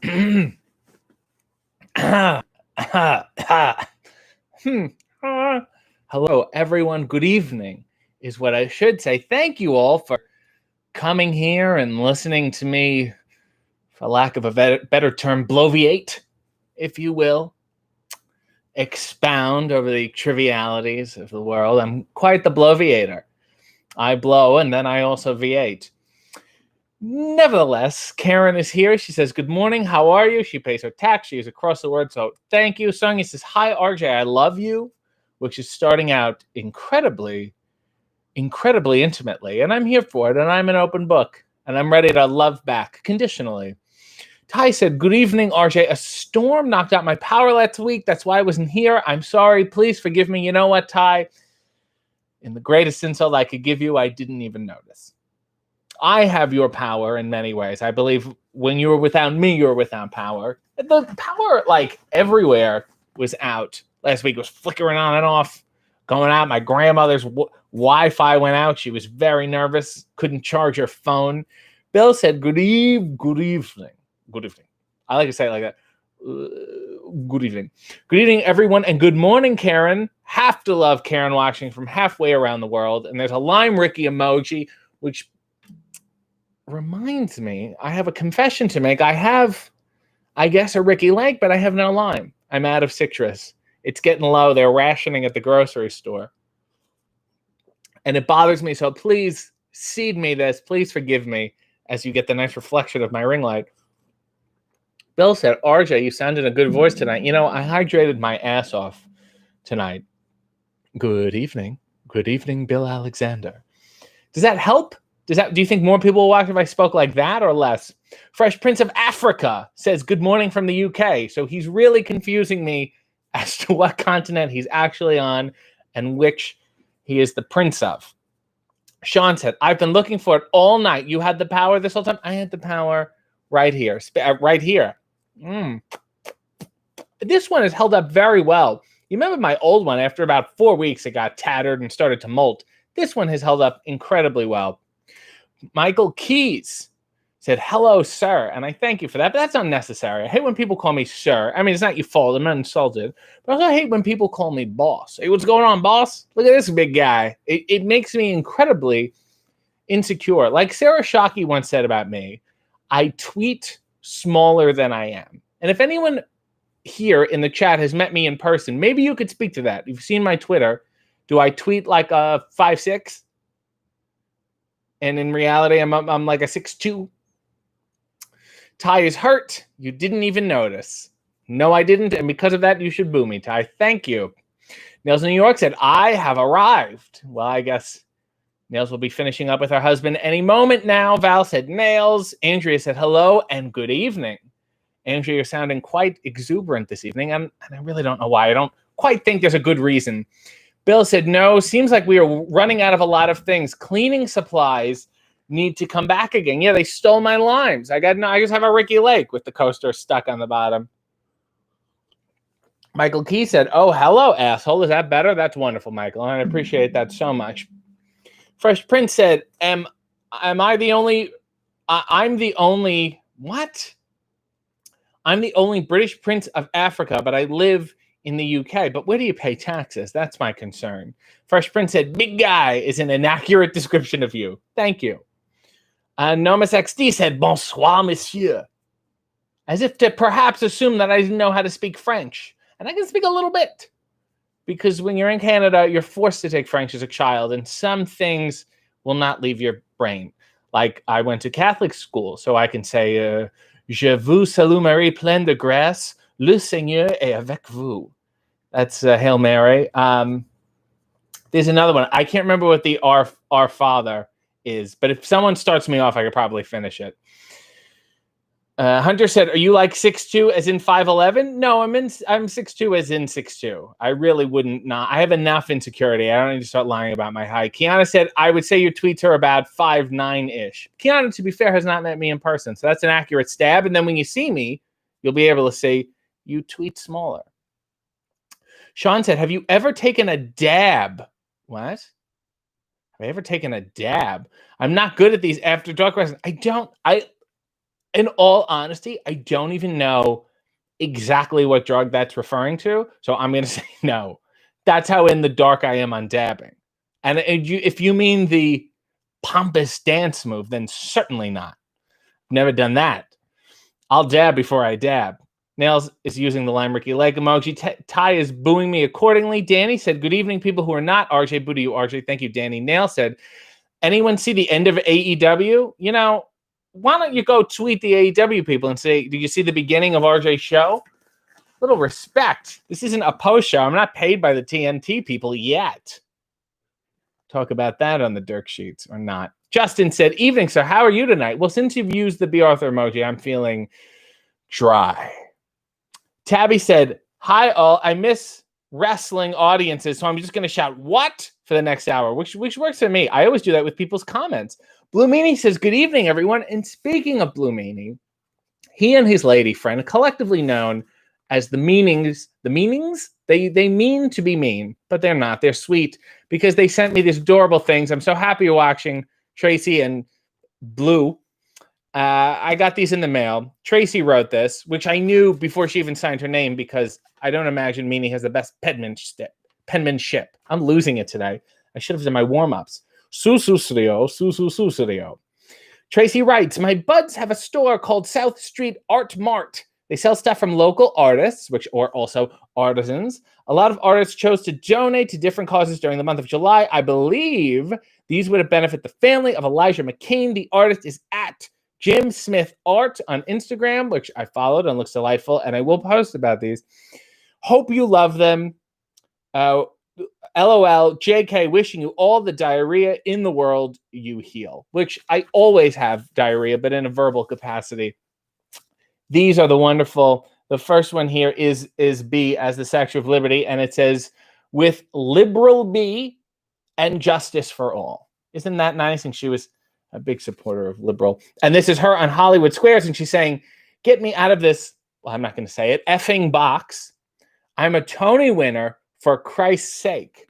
Hello, everyone. Good evening is what I should say. Thank you all for coming here and listening to me, for lack of a better term, bloviate, if you will, expound over the trivialities of the world. I'm quite the bloviator. I blow and then I also V8. Nevertheless, Karen is here. She says, good morning. How are you? She pays her tax. She is across the word. So thank you. Sonia says, hi, RJ. I love you, which is starting out incredibly intimately. And I'm here for it. And I'm an open book. And I'm ready to love back conditionally. Ty said, good evening, RJ. A storm knocked out my power last week. That's why I wasn't here. I'm sorry. Please forgive me. You know what, Ty? In the greatest insult I could give you, I didn't even notice. I have your power in many ways. I believe when you were without me, you were without power. The power, like, everywhere was out. Last week was flickering on and off, going out. My grandmother's Wi-Fi went out. She was very nervous, couldn't charge her phone. Bill said, good evening. Good evening. I like to say it like that. Good evening. Good evening, everyone, and good morning, Karen. Have to love Karen watching from halfway around the world. And there's a Limericky emoji, which reminds me, I have a confession to make. I have, I guess, a Ricky Lake, but I have no lime. I'm out of citrus. It's getting low. They're rationing at the grocery store. And it bothers me, so please seed me this. Please forgive me as you get the nice reflection of my ring light. Bill said, RJ, you sounded a good voice tonight. You know, I hydrated my ass off tonight. Good evening. Good evening, Bill Alexander. Does that help? Do you think more people will watch if I spoke like that or less? Fresh Prince of Africa says, good morning from the UK. So he's really confusing me as to what continent he's actually on and which he is the prince of. Sean said, I've been looking for it all night. You had the power this whole time? I had the power right here. Right here. This one has held up very well. You remember my old one, after about 4 weeks, it got tattered and started to molt. This one has held up incredibly well. Michael Keys said, hello, sir. And I thank you for that, but that's unnecessary. I hate when people call me sir. I mean, it's not your fault. I'm not insulted. But I also hate when people call me boss. Hey, what's going on, boss? Look at this big guy. It makes me incredibly insecure. Like Sarah Shockey once said about me, I tweet smaller than I am. And if anyone here in the chat has met me in person, maybe you could speak to that. You've seen my Twitter. Do I tweet like a 5'6"? And in reality, I'm like a 6'2". Ty is hurt. You didn't even notice. No, I didn't. And because of that, you should boo me, Ty. Thank you. Nails in New York said, I have arrived. Well, I guess Nails will be finishing up with her husband any moment now. Val said, Nails. Andrea said, hello and good evening. Andrea, you're sounding quite exuberant this evening. And I really don't know why. I don't quite think there's a good reason. Bill said, no, seems like we are running out of a lot of things. Cleaning supplies need to come back again. Yeah, they stole my limes. I just have a Ricky Lake with the coaster stuck on the bottom. Michael Key said, oh, hello, asshole. Is that better? That's wonderful, Michael. And I appreciate that so much. Fresh Prince said, am I the only, I'm the only, what? I'm the only British Prince of Africa, but I live in the UK, but where do you pay taxes? That's my concern. Fresh Prince said, big guy is an inaccurate description of you. Thank you. Nomus XD said, bonsoir, monsieur. As if to perhaps assume that I didn't know how to speak French. And I can speak a little bit. Because when you're in Canada, you're forced to take French as a child, and some things will not leave your brain. Like, I went to Catholic school, so I can say, Je vous salue Marie pleine de grâce, le Seigneur est avec vous. That's Hail Mary. There's another one. I can't remember what the Our Father is, but if someone starts me off, I could probably finish it. Hunter said, are you like 6'2" as in 5'11"? No, I'm 6'2" as in 6'2". I really wouldn't not. I have enough insecurity. I don't need to start lying about my height. Kiana said, I would say your tweets are about 5'9"-ish. Kiana, to be fair, has not met me in person, so that's an accurate stab. And then when you see me, you'll be able to see you tweet smaller. Sean said, have you ever taken a dab? What? Have I ever taken a dab? I'm not good at these after dark questions. In all honesty, I don't even know exactly what drug that's referring to. So I'm going to say no. That's how in the dark I am on dabbing. And if you mean the pompous dance move, then certainly not. Never done that. I'll dab before I dab. Nails is using the Limericky leg emoji. Ty is booing me accordingly. Danny said, good evening, people who are not RJ. Boo to you, RJ. Thank you, Danny. Nail said, anyone see the end of AEW? You know, why don't you go tweet the AEW people and say, did you see the beginning of RJ's show? Little respect. This isn't a post show. I'm not paid by the TNT people yet. Talk about that on the Dirk Sheets or not. Justin said, evening, sir. How are you tonight? Well, since you've used the B. Arthur emoji, I'm feeling dry. Tabby said, hi, all. I miss wrestling audiences, so I'm just going to shout, what? For the next hour, which works for me. I always do that with people's comments. Blue Meanie says, good evening, everyone. And speaking of Blue Meanie, he and his lady friend, collectively known as the Meanings, they mean to be mean, but they're not. They're sweet because they sent me these adorable things. I'm so happy you're watching, Tracy and Blue. I got these in the mail. Tracy wrote this, which I knew before she even signed her name because I don't imagine Meanie has the best penmanship. I'm losing it today. I should have done my warm-ups. Susurio. Tracy writes, my buds have a store called South Street Art Mart. They sell stuff from local artists, which are also artisans. A lot of artists chose to donate to different causes during the month of July. I believe these would have benefited the family of Elijah McCain. The artist is at Jim Smith Art on Instagram, which I followed and looks delightful, and I will post about these. Hope you love them. LOL, JK, wishing you all the diarrhea in the world you heal, which I always have diarrhea, but in a verbal capacity. These are the wonderful. The first one here is B as the Statue of Liberty, and it says, with liberal B and justice for all. Isn't that nice? And she was a big supporter of liberal. And this is her on Hollywood Squares, and she's saying, get me out of this, well, I'm not going to say it, effing box. I'm a Tony winner, for Christ's sake.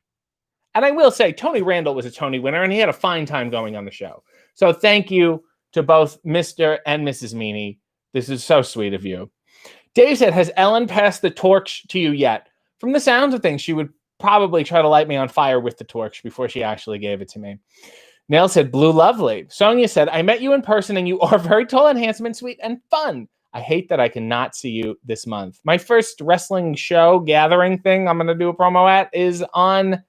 And I will say, Tony Randall was a Tony winner, and he had a fine time going on the show. So thank you to both Mr. and Mrs. Meanie. This is so sweet of you. Dave said, has Ellen passed the torch to you yet? From the sounds of things, she would probably try to light me on fire with the torch before she actually gave it to me. Nail said, blue lovely. Sonia said, I met you in person, and you are very tall and handsome and sweet and fun. I hate that I cannot see you this month. My first wrestling show gathering thing I'm going to do a promo at is on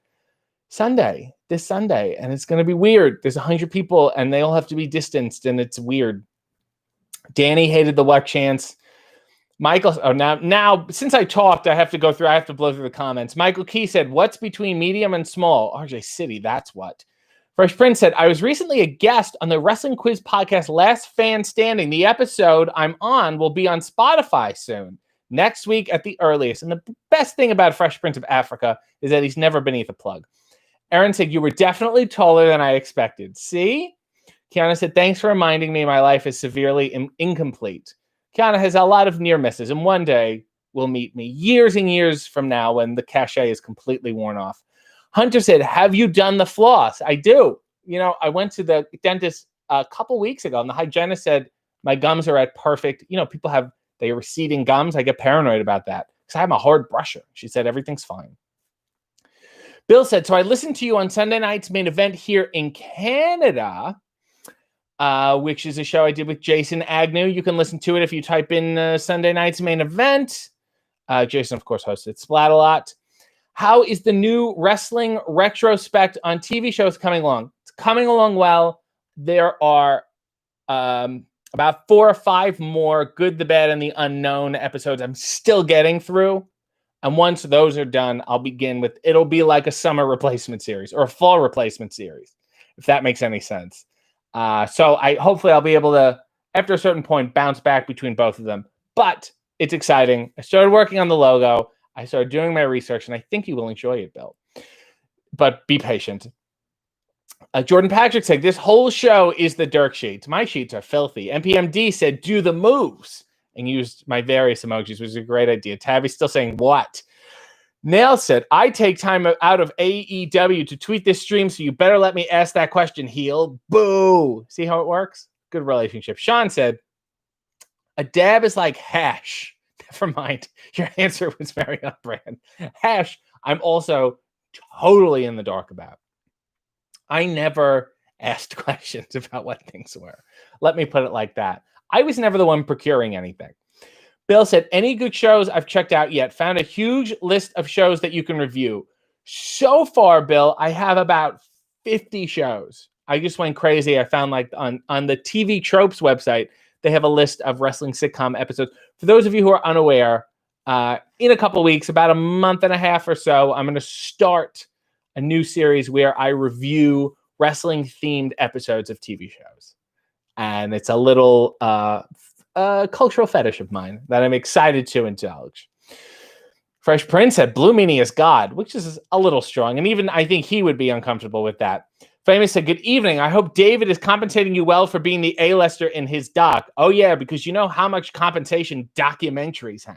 Sunday, this Sunday, and it's going to be weird. There's 100 people, and they all have to be distanced, and it's weird. Danny hated the what chance. Michael, now since I talked, I have to blow through the comments. Michael Key said, what's between medium and small? RJ City, that's what. Fresh Prince said, I was recently a guest on the Wrestling Quiz podcast Last Fan Standing. The episode I'm on will be on Spotify soon, next week at the earliest. And the best thing about Fresh Prince of Africa is that he's never beneath a plug. Aaron said, you were definitely taller than I expected. See? Kiana said, thanks for reminding me my life is severely incomplete. Kiana has a lot of near misses, and one day will meet me years and years from now when the cachet is completely worn off. Hunter said, have you done the floss? I do. You know, I went to the dentist a couple weeks ago, and the hygienist said my gums are at perfect. You know, people have they receding gums. I get paranoid about that because I'm a hard brusher. She said everything's fine. Bill said, so I listened to you on Sunday night's main event here in Canada, which is a show I did with Jason Agnew. You can listen to it if you type in Sunday night's main event. Jason, of course, hosted Splat-A-Lot. How is the new wrestling retrospect on TV shows coming along? It's coming along well. There are about 4 or 5 more Good, the Bad, and the Unknown episodes I'm still getting through. And once those are done, I'll begin with, it'll be like a summer replacement series or a fall replacement series, if that makes any sense. So hopefully I'll be able to, after a certain point, bounce back between both of them. But it's exciting. I started working on the logo. I started doing my research, and I think you will enjoy it, Bill. But be patient. Jordan Patrick said, this whole show is the Dirk sheets. My sheets are filthy. MPMD said, do the moves, and used my various emojis, which is a great idea. Tabby's still saying, what? Nail said, I take time out of AEW to tweet this stream, so you better let me ask that question, heel. Boo. See how it works? Good relationship. Sean said, A dab is like hash. Never mind. Your answer was very on brand. Hash, I'm also totally in the dark about. I never asked questions about what things were. Let me put it like that. I was never the one procuring anything. Bill said, any good shows I've checked out yet? Found a huge list of shows that you can review. So far, Bill, I have about 50 shows. I just went crazy. I found like on the TV Tropes website, they have a list of wrestling sitcom episodes. For those of you who are unaware, in a couple of weeks, about a month and a half or so, I'm going to start a new series where I review wrestling-themed episodes of TV shows. And it's a little cultural fetish of mine that I'm excited to indulge. Fresh Prince said, Blue Meanie is God, which is a little strong. And even I think he would be uncomfortable with that. Famous said, good evening. I hope David is compensating you well for being the A-lister in his doc. Oh, yeah, because you know how much compensation documentaries have.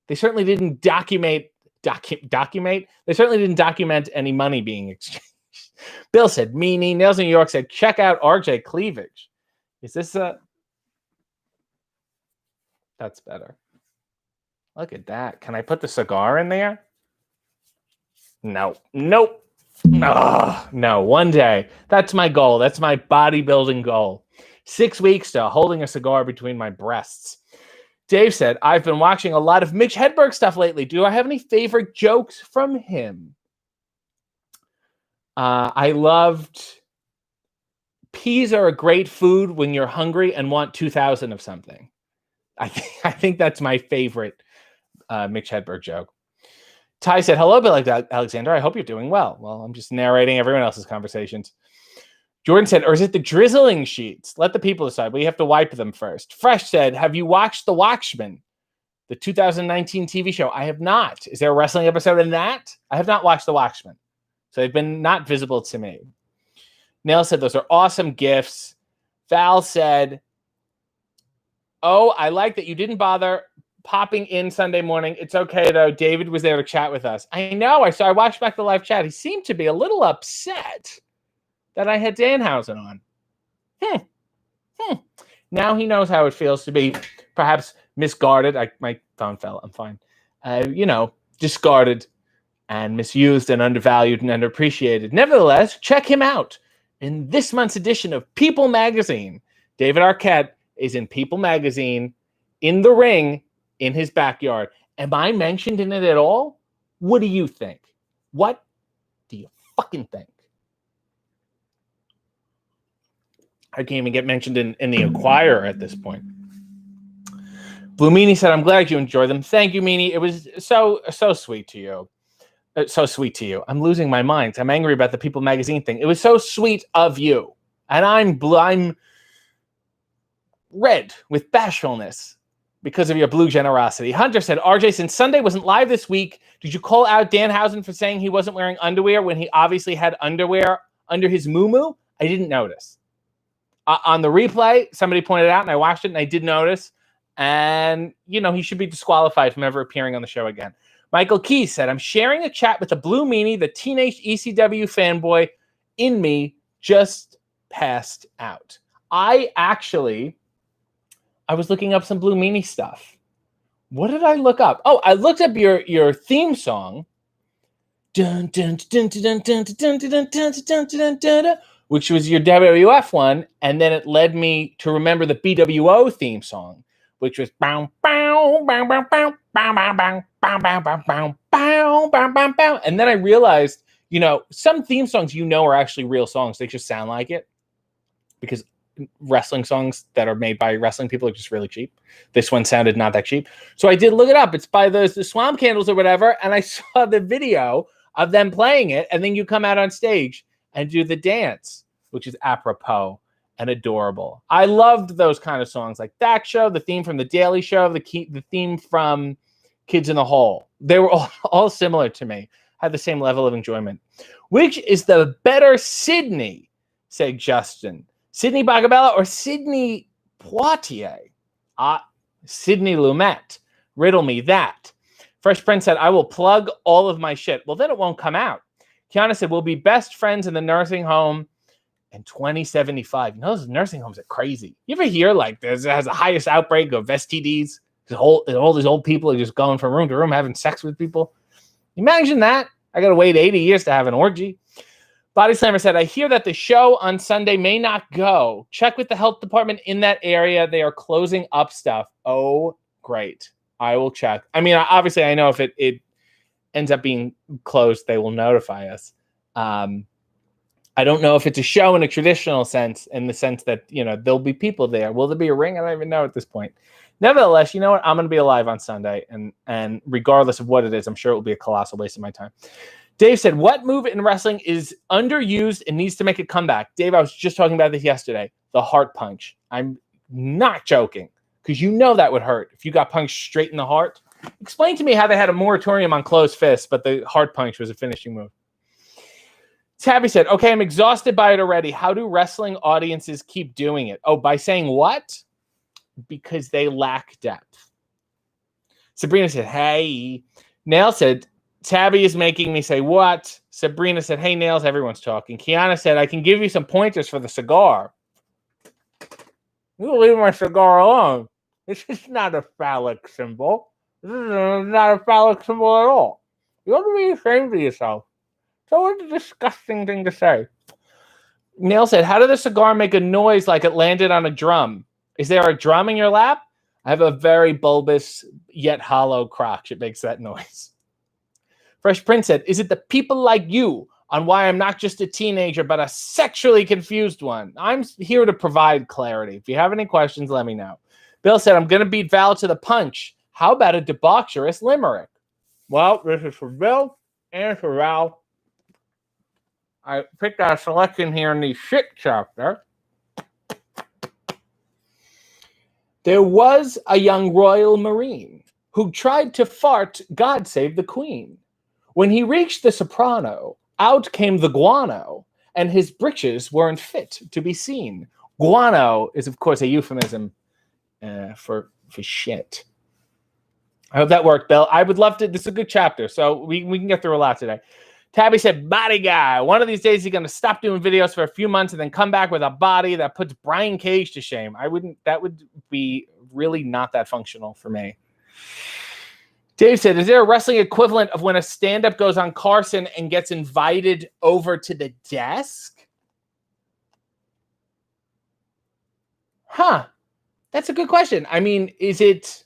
They certainly didn't document. They certainly didn't document any money being exchanged. Bill said, Meanie. Nails in New York said, check out RJ Cleavage. Is this a... That's better. Look at that. Can I put the cigar in there? No. Nope. Oh, no, one day. That's my goal. That's my bodybuilding goal. 6 weeks to holding a cigar between my breasts. Dave said, I've been watching a lot of Mitch Hedberg stuff lately. Do I have any favorite jokes from him? I loved peas are a great food when you're hungry and want 2,000 of something. I think that's my favorite Mitch Hedberg joke. Ty said, hello, Bill Alexander. I hope you're doing well. Well, I'm just narrating everyone else's conversations. Jordan said, or is it the drizzling sheets? Let the people decide. We have to wipe them first. Fresh said, have you watched The Watchmen, the 2019 TV show? I have not. Is there a wrestling episode in that? I have not watched The Watchmen. So they've been not visible to me. Nail said, those are awesome gifts. Val said, oh, I like that you didn't bother popping in Sunday morning. It's okay, though. David was there to chat with us. I know. I watched back the live chat. He seemed to be a little upset that I had Danhausen on. Now he knows how it feels to be perhaps misguarded. My phone fell. I'm fine. Discarded and misused and undervalued and underappreciated. Nevertheless, check him out in this month's edition of People Magazine. David Arquette is in People Magazine in the ring in his backyard. Am I mentioned in it at all? What do you think? What do you fucking think? I can't even get mentioned in the Enquirer at this point. Blue Meanie said, I'm glad you enjoyed them. Thank you, Meanie. It was so sweet to you. So sweet to you. I'm losing my mind. I'm angry about the People Magazine thing. It was so sweet of you. And I'm red with bashfulness because of your blue generosity. Hunter said, RJ, since Sunday wasn't live this week, did you call out Danhausen for saying he wasn't wearing underwear when he obviously had underwear under his muumuu? I didn't notice. On the replay, somebody pointed out, and I watched it, and I did notice. And, he should be disqualified from ever appearing on the show again. Michael Key said, I'm sharing a chat with the Blue Meanie, the teenage ECW fanboy in me just passed out. I was looking up some Blue Meanie stuff. What did I look up? Oh, I looked up your theme song. Dun, dun, dun, dun, dun, dun, dun, dun, dun, dun, dun, dun, which was your WWF one, and then it led me to remember the BWO theme song, which was bow bow bow bow bow bow bow bow bow bow bow bow bow bow bow. And then I realized, some theme songs are actually real songs. They just sound like it because wrestling songs that are made by wrestling people are just really cheap. This one sounded not that cheap. So I did look it up. It's by the Swamp Candles or whatever, and I saw the video of them playing it, and then you come out on stage and do the dance, which is apropos and adorable. I loved those kind of songs, like that show, the theme from The Daily Show, the theme from Kids in the Hall. They were all similar to me, had the same level of enjoyment. Which is the better Sydney, said Justin. Sydney Bagabella or Sydney Poitier? Sydney Lumet. Riddle me that. Fresh Prince said, I will plug all of my shit. Well, then it won't come out. Kiana said, we'll be best friends in the nursing home and 2075. You know, those nursing homes are crazy. You ever hear like there's has the highest outbreak of STDs? All these old people are just going from room to room having sex with people. Imagine that. I got to wait 80 years to have an orgy. Body Slammer said, I hear that the show on Sunday may not go. Check with the health department in that area. They are closing up stuff. Oh, great. I will check. I mean, obviously, I know if it ends up being closed, they will notify us. I don't know if it's a show in a traditional sense, in the sense that, you know, there'll be people there. Will there be a ring? I don't even know at this point. Nevertheless, you know what? I'm going to be alive on Sunday. And regardless of what it is, I'm sure it will be a colossal waste of my time. Dave said, what move in wrestling is underused and needs to make a comeback? Dave, I was just talking about this yesterday. The heart punch. I'm not joking, because you know that would hurt if you got punched straight in the heart. Explain to me how they had a moratorium on closed fists, but the heart punch was a finishing move. Tabby said, okay, I'm exhausted by it already. How do wrestling audiences keep doing it? Oh, by saying what? Because they lack depth. Sabrina said, hey. Nail said, Tabby is making me say what? Sabrina said, hey, Nails, everyone's talking. Kiana said, I can give you some pointers for the cigar. You leave my cigar alone. This is not a phallic symbol. This is not a phallic symbol at all. You ought to be ashamed of yourself. So it's a disgusting thing to say. Nail said, how did the cigar make a noise like it landed on a drum? Is there a drum in your lap? I have a very bulbous yet hollow crotch. It makes that noise. Fresh Prince said, is it the people like you on why I'm not just a teenager, but a sexually confused one? I'm here to provide clarity. If you have any questions, let me know. Bill said, I'm going to beat Val to the punch. How about a debaucherous limerick? Well, this is for Bill and for Val. I picked out a selection here in the shit chapter. There was a young royal marine who tried to fart God Save the Queen. When he reached the soprano, out came the guano, and his breeches weren't fit to be seen. Guano is, of course, a euphemism for shit. I hope that worked, Bill. I would love to. This is a good chapter, so we can get through a lot today. Tabby said, body guy. One of these days he's going to stop doing videos for a few months and then come back with a body that puts Brian Cage to shame. That would be really not that functional for me. Dave said, is there a wrestling equivalent of when a stand-up goes on Carson and gets invited over to the desk? Huh. That's a good question. I mean, is it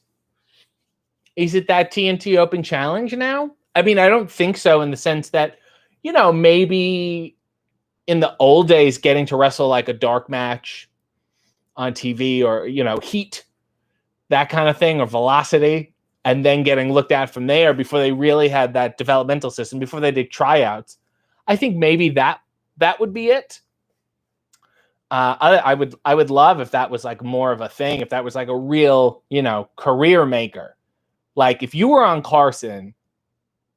that TNT Open Challenge now? I mean, I don't think so, in the sense that, you know, maybe in the old days getting to wrestle like a dark match on TV, or, you know, Heat, that kind of thing, or Velocity, and then getting looked at from there before they really had that developmental system, before they did tryouts. I think maybe that would be it. I would love if that was like more of a thing, if that was like a real, you know, career maker. Like if you were on Carson,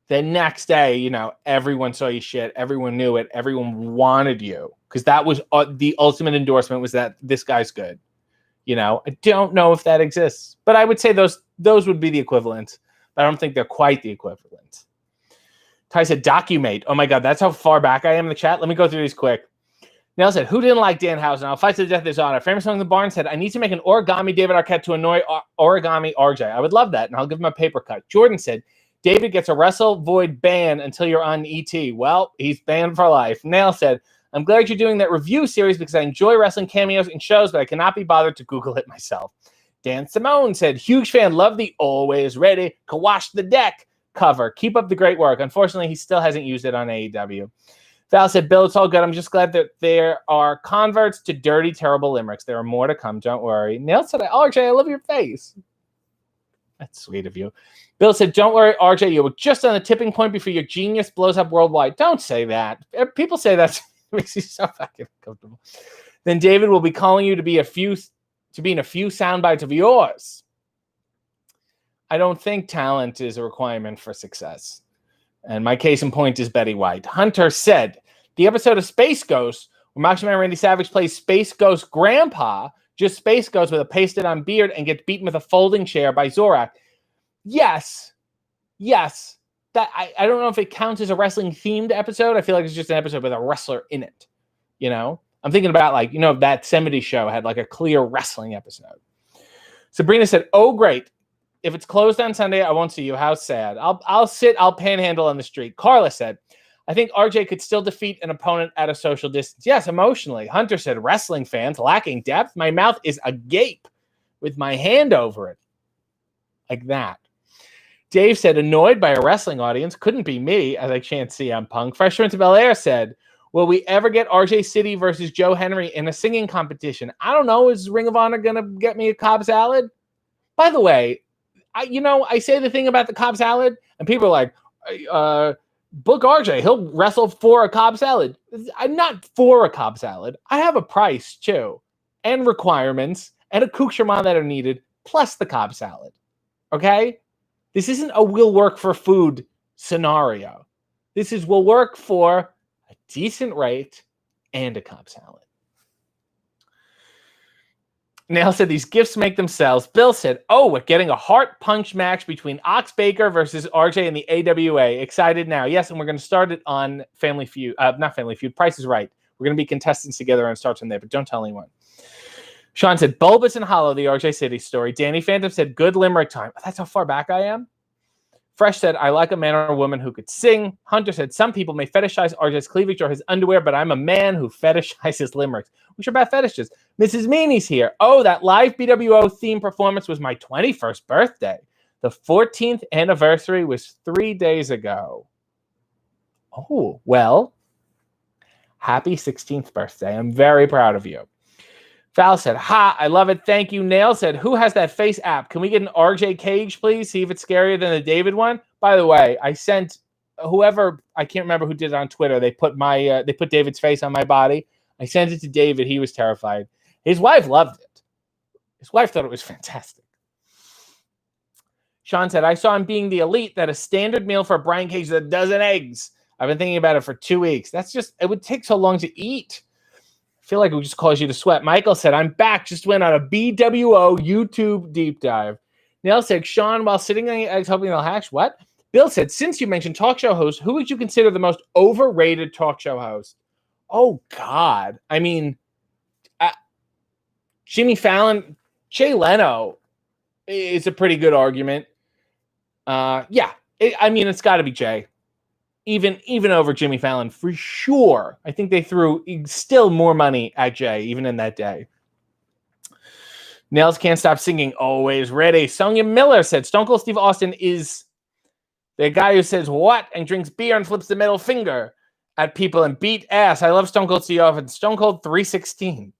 the next day, you know, everyone saw you shit, everyone knew it, everyone wanted you, because that was the ultimate endorsement, was that this guy's good. You know, I don't know if that exists, but I would say those would be the equivalent, but I don't think they're quite the equivalent. Ty said, Documate. Oh my God, that's how far back I am in the chat. Let me go through these quick. Nell said, who didn't like Danhausen? I'll fight to the death of his honor. Famous Song in the Barn said, I need to make an origami David Arquette to annoy origami RJ. I would love that, and I'll give him a paper cut. Jordan said, David gets a Wrestle Void ban until you're on ET. Well, he's banned for life. Nail said, I'm glad you're doing that review series because I enjoy wrestling cameos and shows, but I cannot be bothered to Google it myself. Dan Simone said, huge fan, love the always ready, Kawash the deck cover. Keep up the great work. Unfortunately, he still hasn't used it on AEW. Val said, Bill, it's all good. I'm just glad that there are converts to dirty, terrible limericks. There are more to come. Don't worry. Nail said, RJ, I love your face. That's sweet of you. Bill said, don't worry, RJ, you were just on the tipping point before your genius blows up worldwide. Don't say that. People say that. It makes you so fucking uncomfortable. Then David will be calling you to be in a few sound bites of yours. I don't think talent is a requirement for success. And my case in point is Betty White. Hunter said, the episode of Space Ghost, where Macho Man Randy Savage plays Space Ghost Grandpa, just Space Ghost with a pasted-on beard and gets beaten with a folding chair by Zorak. Yes. That I don't know if it counts as a wrestling-themed episode. I feel like it's just an episode with a wrestler in it, you know? I'm thinking about like, that 70s show had like a clear wrestling episode. Sabrina said, oh, great. If it's closed on Sunday, I won't see you. How sad. I'll panhandle on the street. Carla said, I think RJ could still defeat an opponent at a social distance. Yes, emotionally. Hunter said, wrestling fans lacking depth. My mouth is agape with my hand over it. Like that. Dave said, annoyed by a wrestling audience. Couldn't be me, as I chant CM Punk. Fresh Prince of Bel-Air said, will we ever get RJ City versus Joe Henry in a singing competition? I don't know. Is Ring of Honor going to get me a Cobb salad? By the way, I say the thing about the Cobb salad, and people are like, book RJ. He'll wrestle for a Cobb salad. I'm not for a Cobb salad. I have a price, too, and requirements, and accoutrement that are needed, plus the Cobb salad. Okay? This isn't a will work for food scenario. This is will work for a decent rate and a Cobb salad. Nail said these gifts make themselves. Bill said, oh, we're getting a heart punch match between Ox Baker versus RJ in the AWA. Excited now. Yes, and we're going to start it on Family Feud. Not Family Feud. Price is Right. We're going to be contestants together and start from there, but don't tell anyone. Sean said, bulbous and hollow, the RJ City story. Danny Phantom said, good limerick time. That's how far back I am. Fresh said, I like a man or a woman who could sing. Hunter said, some people may fetishize RJ's cleavage or his underwear, but I'm a man who fetishizes limericks. Which are about fetishes. Mrs. Meanie's here. Oh, that live BWO theme performance was my 21st birthday. The 14th anniversary was 3 days ago. Oh, well, happy 16th birthday. I'm very proud of you. Val said, ha, I love it. Thank you. Nail said, who has that face app? Can we get an RJ cage, please? See if it's scarier than the David one. By the way, I sent whoever, I can't remember who did it on Twitter. They put David's face on my body. I sent it to David. He was terrified. His wife loved it. His wife thought it was fantastic. Sean said, I saw him being the elite that a standard meal for a Brian Cage is a dozen eggs. I've been thinking about it for 2 weeks. It would take so long to eat. I feel like it would just cause you to sweat. Michael said, I'm back. Just went on a BWO YouTube deep dive. Neil said, Sean, while sitting on the eggs, hoping they'll hatch. What? Bill said, since you mentioned talk show hosts, who would you consider the most overrated talk show host? Oh, God. I mean, Jimmy Fallon, Jay Leno is a pretty good argument. It's got to be Jay. Even over Jimmy Fallon, for sure. I think they threw still more money at Jay, even in that day. Nails can't stop singing, always ready. Sonia Miller said, Stone Cold Steve Austin is the guy who says what and drinks beer and flips the middle finger at people and beat ass. I love Stone Cold Steve Austin. Stone Cold 316.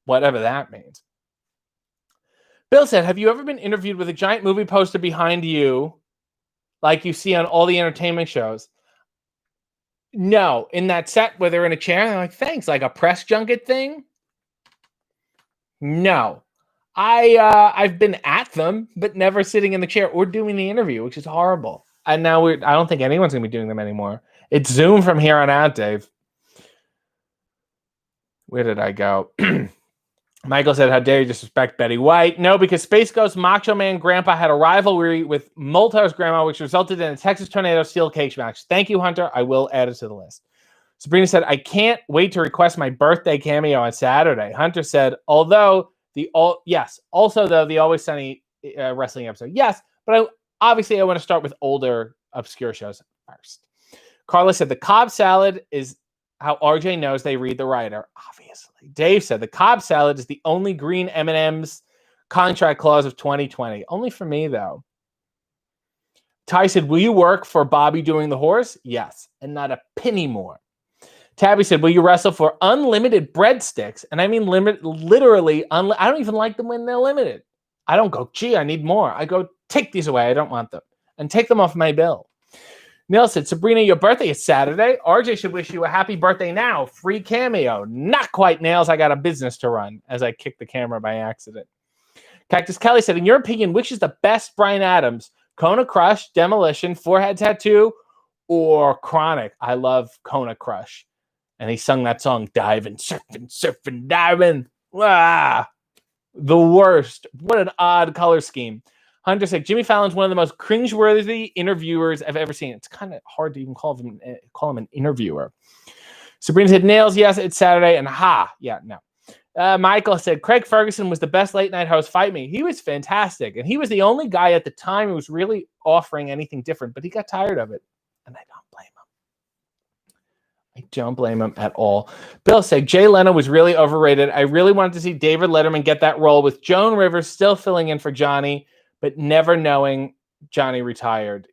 Whatever that means. Bill said, have you ever been interviewed with a giant movie poster behind you like you see on all the entertainment shows? No. In that set where they're in a chair, they're like, thanks, like a press junket thing? No. I've been at them, but never sitting in the chair or doing the interview, which is horrible. And now I don't think anyone's going to be doing them anymore. It's Zoom from here on out, Dave. Where did I go? Michael said, how dare you disrespect Betty White? No, because Space Ghost Macho Man Grandpa had a rivalry with Moltar's grandma, which resulted in a Texas Tornado steel cage match. Thank you, Hunter. I will add it to the list. Sabrina said, I can't wait to request my birthday cameo on Saturday. Hunter said, also the Always Sunny wrestling episode. Yes, but I want to start with older, obscure shows first. Carla said, the Cobb salad is how RJ knows they read the writer, obviously. Dave said, the Cobb salad is the only green M&M's contract clause of 2020. Only for me, though. Ty said, will you work for Bobby doing the horse? Yes, and not a penny more. Tabby said, will you wrestle for unlimited breadsticks? And I mean literally, I don't even like them when they're limited. I don't go, gee, I need more. I go, take these away. I don't want them. And take them off my bill. Neil said, Sabrina, your birthday is Saturday. RJ should wish you a happy birthday now. Free cameo. Not quite, Nails. I got a business to run, as I kicked the camera by accident. Cactus Kelly said, in your opinion, which is the best Bryan Adams? Kona Crush, Demolition, Forehead Tattoo, or Chronic? I love Kona Crush. And he sung that song, Diving, Surfing, Diving. Ah, the worst. What an odd color scheme. Hunter said, Jimmy Fallon's one of the most cringeworthy interviewers I've ever seen. It's kind of hard to even call him an interviewer. Sabrina said, nails, yes, it's Saturday. And yeah, no. Michael said, Craig Ferguson was the best late night host. Fight me. He was fantastic. And he was the only guy at the time who was really offering anything different, but he got tired of it. And I don't blame him. I don't blame him at all. Bill said, Jay Leno was really overrated. I really wanted to see David Letterman get that role with Joan Rivers still filling in for Johnny, but never knowing Johnny retired.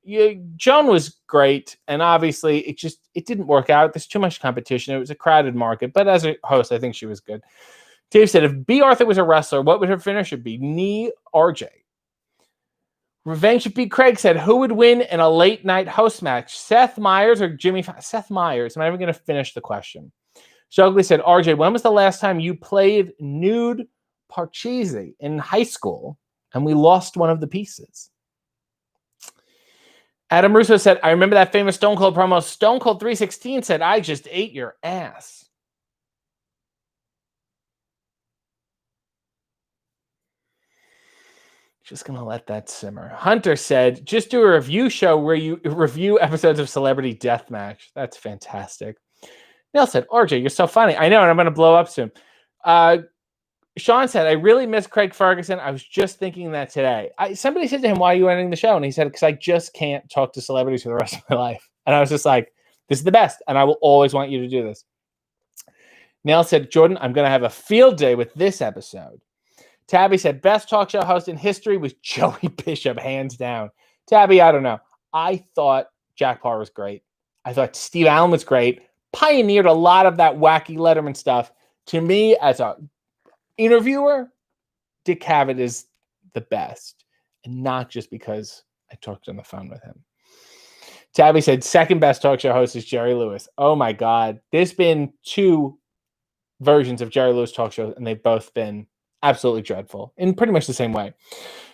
Joan was great. And obviously it didn't work out. There's too much competition. It was a crowded market, but as a host, I think she was good. Dave said, if B. Arthur was a wrestler, what would her finisher be? Knee RJ. Revenge of B. Craig said, who would win in a late night host match? Seth Meyers or Jimmy? Seth Meyers. I'm not even going to finish the question. Shugly said, RJ, when was the last time you played nude Parcheesi? In high school, and we lost one of the pieces. Adam Russo said, I remember that famous Stone Cold promo. Stone Cold 316 said, I just ate your ass. Just going to let that simmer. Hunter said, just do a review show where you review episodes of Celebrity Deathmatch. That's fantastic. Neil said, RJ, you're so funny. I know, and I'm going to blow up soon. Sean said, I really miss Craig Ferguson. I was just thinking that today. Somebody said to him, why are you ending the show? And he said, because I just can't talk to celebrities for the rest of my life. And I was just like, this is the best, and I will always want you to do this. Neil said, Jordan, I'm going to have a field day with this episode. Tabby said, best talk show host in history was Joey Bishop, hands down. Tabby, I don't know. I thought Jack Parr was great. I thought Steve Allen was great. Pioneered a lot of that wacky Letterman stuff. To me, as a interviewer, Dick Cavett is the best. And not just because I talked on the phone with him. Tabby said, second best talk show host is Jerry Lewis. Oh my God. There's been 2 versions of Jerry Lewis talk shows, and they've both been absolutely dreadful in pretty much the same way.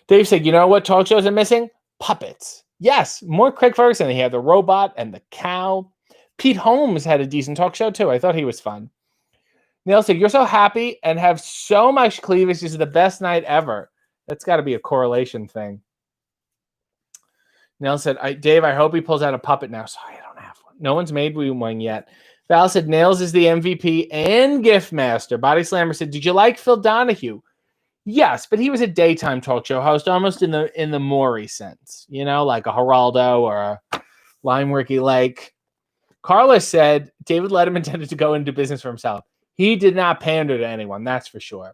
Dave said, you know what talk shows are missing? Puppets. Yes, more Craig Ferguson. He had the robot and the cow. Pete Holmes had a decent talk show too. I thought he was fun. Neil said, you're so happy and have so much cleavage. This is the best night ever. That's got to be a correlation thing. Neil said, Dave, I hope he pulls out a puppet now. Sorry, I don't have one. No one's made me one yet. Val said, Nails is the MVP and gift master. Body Slammer said, did you like Phil Donahue? Yes, but he was a daytime talk show host, almost in the Maury sense, like a Geraldo or a Limericky Lake. Carla said David Letterman tended to go into business for himself. He did not pander to anyone, that's for sure.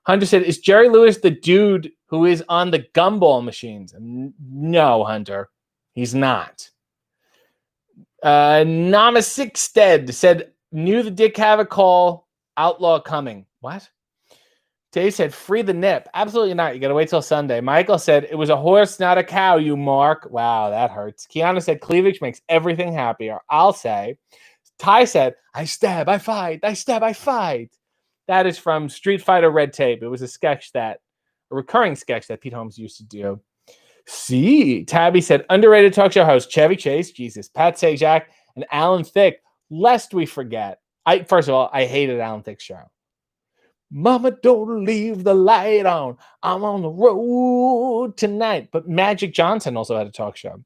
Hunter said, is Jerry Lewis the dude who is on the gumball machines? No, Hunter, he's not. Namasikstead said, knew the Dick Cavett call, outlaw coming. What? Dave said, free the nip. Absolutely not. You got to wait till Sunday. Michael said, it was a horse, not a cow, you mark. Wow, that hurts. Kiana said, cleavage makes everything happier. I'll say. Ty said, I stab, I fight. I stab, I fight. That is from Street Fighter Red Tape. It was a recurring sketch that Pete Holmes used to do. See, Tabby said, underrated talk show host, Chevy Chase, Jesus, Pat Sajak, and Alan Thicke, lest we forget. First of all, I hated Alan Thicke's show. Mama, don't leave the light on. I'm on the road tonight. But Magic Johnson also had a talk show.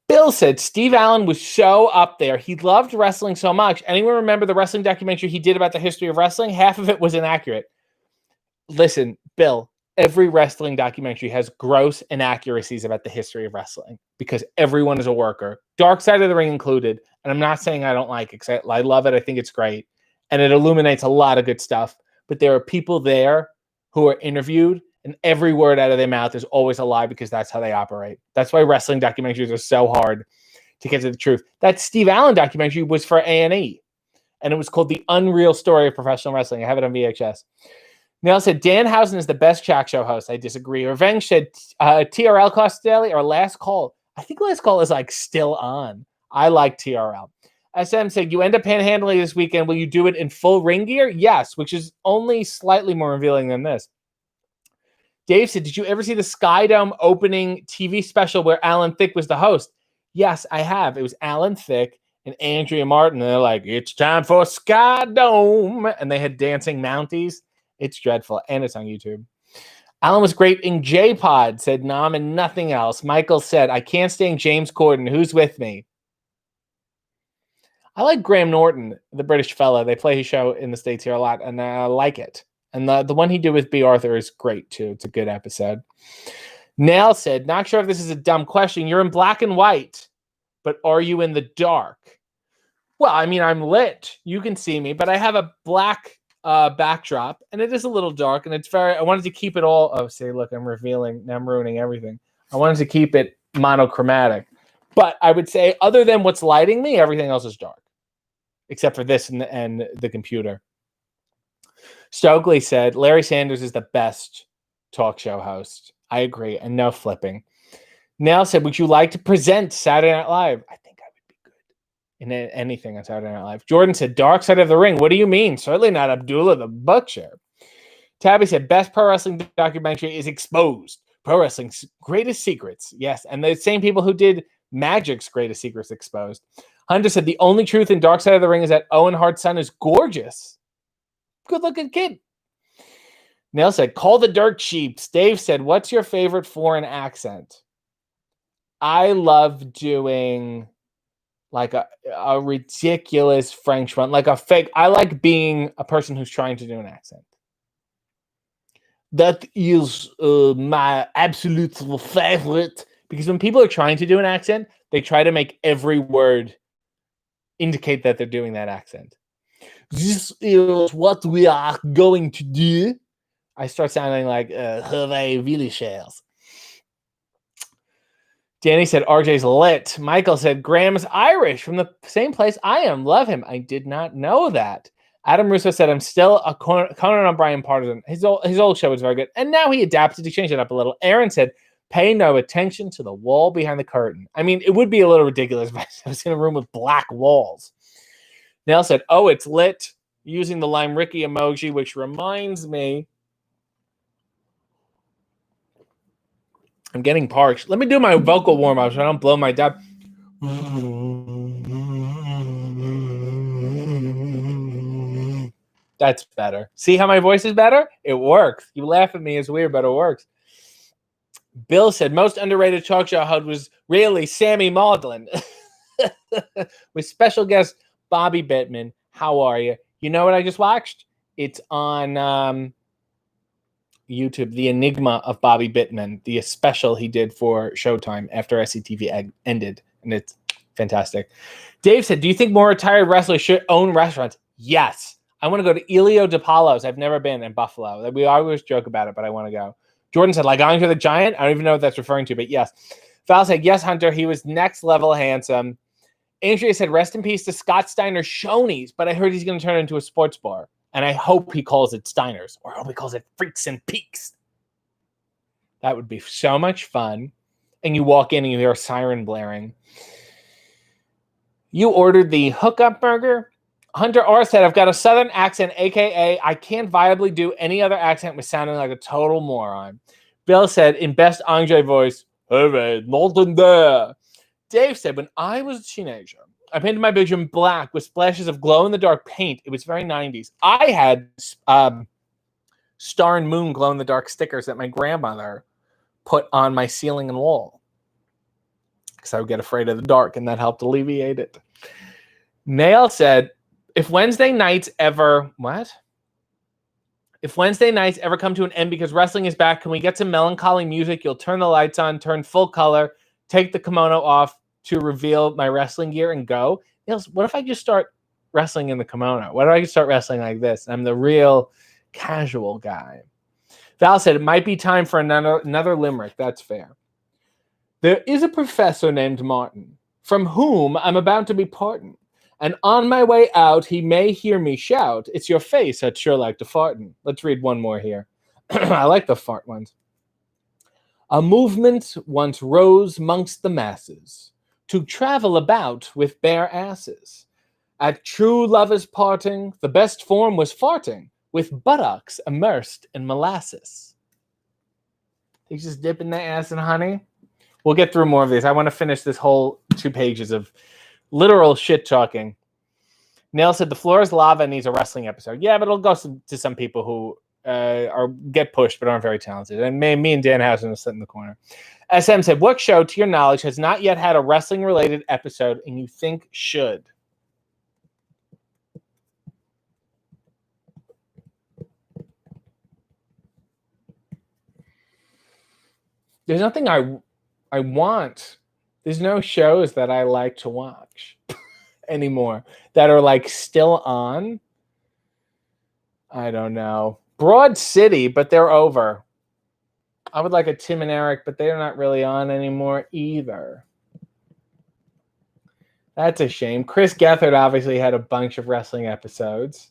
Bill said, Steve Allen was so up there. He loved wrestling so much. Anyone remember the wrestling documentary he did about the history of wrestling? Half of it was inaccurate. Listen, Bill, every wrestling documentary has gross inaccuracies about the history of wrestling because everyone is a worker, Dark Side of the Ring included. And I'm not saying I don't like it. I love it. I think it's great. And it illuminates a lot of good stuff. But there are people there who are interviewed, and every word out of their mouth is always a lie because that's how they operate. That's why wrestling documentaries are so hard to get to the truth. That Steve Allen documentary was for A&E, and it was called The Unreal Story of Professional Wrestling. I have it on VHS. Neil said, Danhausen is the best chat show host. I disagree. Revenge said, TRL Cost Daily or Last Call. I think Last Call is still on. I like TRL. SM said, you end up panhandling this weekend. Will you do it in full ring gear? Yes, which is only slightly more revealing than this. Dave said, did you ever see the Skydome opening TV special where Alan Thicke was the host? Yes, I have. It was Alan Thicke and Andrea Martin. And they're like, it's time for Skydome. And they had dancing Mounties. It's dreadful. And it's on YouTube. Alan was great in J-Pod, said Nam, and nothing else. Michael said, I can't stand James Corden. Who's with me? I like Graham Norton, the British fella. They play his show in the States here a lot, and I like it. And the one he did with B. Arthur is great, too. It's a good episode. Nail said, not sure if this is a dumb question. You're in black and white, but are you in the dark? Well, I mean, I'm lit. You can see me, but I have a black backdrop, and it is a little dark, and I wanted to keep it all. Oh, see, look, I'm revealing. Now I'm ruining everything. I wanted to keep it monochromatic. But I would say, other than what's lighting me, everything else is dark, except for this and the computer. Stokely said, Larry Sanders is the best talk show host. I agree, and no flipping. Nell said, would you like to present Saturday Night Live? I think I would be good in anything on Saturday Night Live. Jordan said, Dark Side of the Ring. What do you mean? Certainly not Abdullah the Butcher. Tabby said, best pro wrestling documentary is Exposed. Pro Wrestling's Greatest Secrets. Yes, and the same people who did Magic's Greatest Secrets Exposed. Hunter said, the only truth in Dark Side of the Ring is that Owen Hart's son is gorgeous. Good-looking kid. Neil said, call the dirt sheeps. Dave said, what's your favorite foreign accent? I love doing like a ridiculous French one, like a fake. I like being a person who's trying to do an accent. That is my absolute favorite. Because when people are trying to do an accent, they try to make every word indicate that they're doing that accent. This is what we are going to do. I start sounding like Hervé Villechairs. Danny said RJ's lit. Michael said Graham's Irish from the same place I am. Love him. I did not know that. Adam Russo said I'm still a Conan O'Brien partisan. His old show was very good. And now he adapted to change it up a little. Aaron said, pay no attention to the wall behind the curtain. I mean, it would be a little ridiculous if I was in a room with black walls. Nell said, oh, it's lit. Using the Limericks emoji, which reminds me, I'm getting parched. Let me do my vocal warm-up so I don't blow my dab. That's better. See how my voice is better? It works. You laugh at me, it's weird, but it works. Bill said, most underrated talk show host was really Sammy Maudlin. With special guest Bobby Bittman. How are you? You know what I just watched? It's on YouTube, The Enigma of Bobby Bittman, the special he did for Showtime after SCTV ended, and it's fantastic. Dave said, do you think more retired wrestlers should own restaurants? Yes. I want to go to Elio DiPaolo's. I've never been in Buffalo. We always joke about it, but I want to go. Jordan said, like Andre the Giant? I don't even know what that's referring to, but yes. Val said, yes, Hunter. He was next level handsome. Andrea said, rest in peace to Scott Steiner Shoney's, but I heard he's going to turn it into a sports bar. And I hope he calls it Steiner's, or I hope he calls it Freaks and Peaks. That would be so much fun. And you walk in and you hear a siren blaring. You ordered the hookup burger? Hunter R said, I've got a southern accent, a.k.a. I can't viably do any other accent with sounding like a total moron. Bill said, in best Andre voice, hey, nothing there. Dave said, when I was a teenager, I painted my bedroom black with splashes of glow-in-the-dark paint. It was very 90s. I had Star and Moon glow-in-the-dark stickers that my grandmother put on my ceiling and wall because I would get afraid of the dark, and that helped alleviate it. Nail said, if Wednesday nights ever come to an end because wrestling is back, can we get some melancholy music? You'll turn the lights on, turn full color, take the kimono off to reveal my wrestling gear and go. Niels, what if I just start wrestling in the kimono? What if I just start wrestling like this? I'm the real casual guy. Val said, it might be time for another limerick. That's fair. There is a professor named Martin, from whom I'm about to be pardoned. And on my way out, he may hear me shout, it's your face I'd sure like to farten. Let's read one more here. I like the fart ones. A movement once rose mongst the masses to travel about with bare asses. At true lovers' parting, the best form was farting with buttocks immersed in molasses. They just dipping their ass in honey. We'll get through more of these. I want to finish this whole 2 pages of literal shit talking. Neil said the floor is lava and needs a wrestling episode. Yeah, but it'll go to some people who get pushed but aren't very talented. And me and Dan Housen will sit in the corner. SM said, what show, to your knowledge, has not yet had a wrestling-related episode and you think should? There's nothing I want. There's no shows that I like to watch anymore that are like still on. I don't know. Broad City, but they're over. I would like a Tim and Eric, but they're not really on anymore either. That's a shame. Chris Gethard obviously had a bunch of wrestling episodes.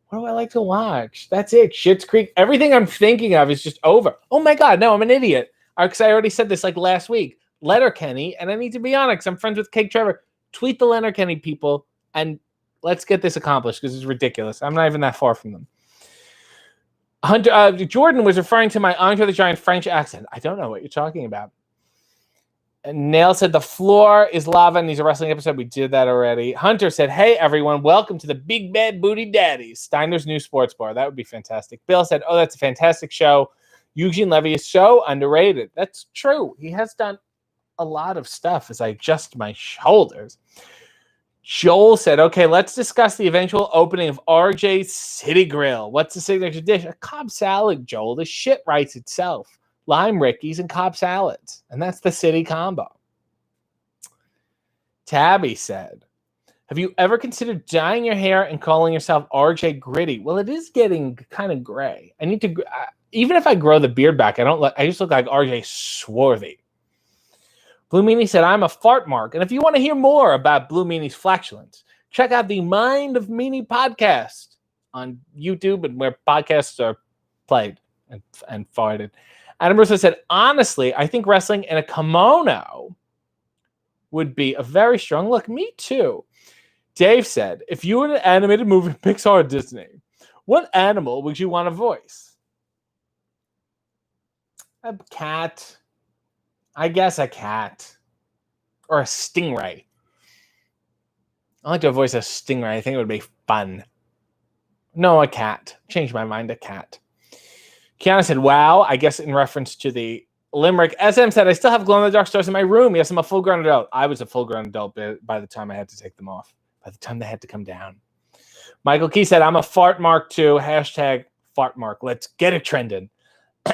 What do I like to watch? That's it. Schitt's Creek. Everything I'm thinking of is just over. Oh my God, no, I'm an idiot. Because I already said this like last week. Letterkenny, and I need to be on it because I'm friends with Cake Trevor. Tweet the Letterkenny people, and let's get this accomplished because it's ridiculous. I'm not even that far from them. Jordan was referring to my Andre the Giant French accent. I don't know what you're talking about. And Nail said the floor is lava and he's a wrestling episode. We did that already. Hunter said, hey, everyone, welcome to the Big Bad Booty Daddies, Steiner's new sports bar. That would be fantastic. Bill said, oh, that's a fantastic show. Eugene Levy is so underrated. That's true. He has done a lot of stuff as I adjust my shoulders. Joel said, okay, let's discuss the eventual opening of RJ's City Grill. What's the signature dish? A Cobb salad, Joel. The shit writes itself. Limericks and Cobb salads. And that's the city combo. Tabby said, have you ever considered dyeing your hair and calling yourself RJ Gritty? Well, it is getting kind of gray. I need to, even if I grow the beard back, I just look like RJ Swarthy. Blue Meanie said, I'm a fart mark. And if you want to hear more about Blue Meanie's flatulence, check out the Mind of Meanie podcast on YouTube and where podcasts are played and farted. Adam Russo said, honestly, I think wrestling in a kimono would be a very strong look. Me too. Dave said, if you were in an animated movie, Pixar or Disney, what animal would you want to voice? A cat. I guess a cat. Or a stingray. I like to voice a stingray. I think it would be fun. No, a cat. Changed my mind, a cat. Kiana said, wow, I guess in reference to the Limerick. SM said, I still have glow-in-the-dark stars in my room. Yes, I'm a full-grown adult. I was a full-grown adult by the time I had to take them off. By the time they had to come down. Michael Key said, I'm a fart mark too. Hashtag fart mark. Let's get it trending.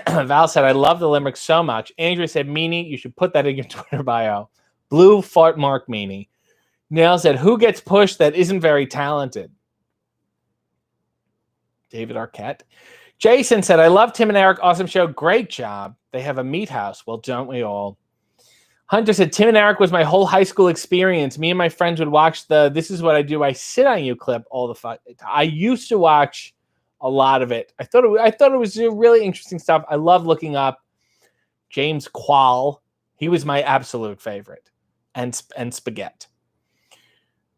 Val said, I love the Limerick so much. Andrew said, Meanie, you should put that in your Twitter bio. Blue fart mark Meanie. Nail said, who gets pushed that isn't very talented? David Arquette. Jason said, I love Tim and Eric. Awesome show. Great job. They have a meat house. Well, don't we all? Hunter said, Tim and Eric was my whole high school experience. Me and my friends would watch the This Is What I Do, I Sit on You clip all the fun. I used to watch a lot of it. I thought it was really interesting stuff. I love looking up James Quall. He was my absolute favorite. And Spaghetti.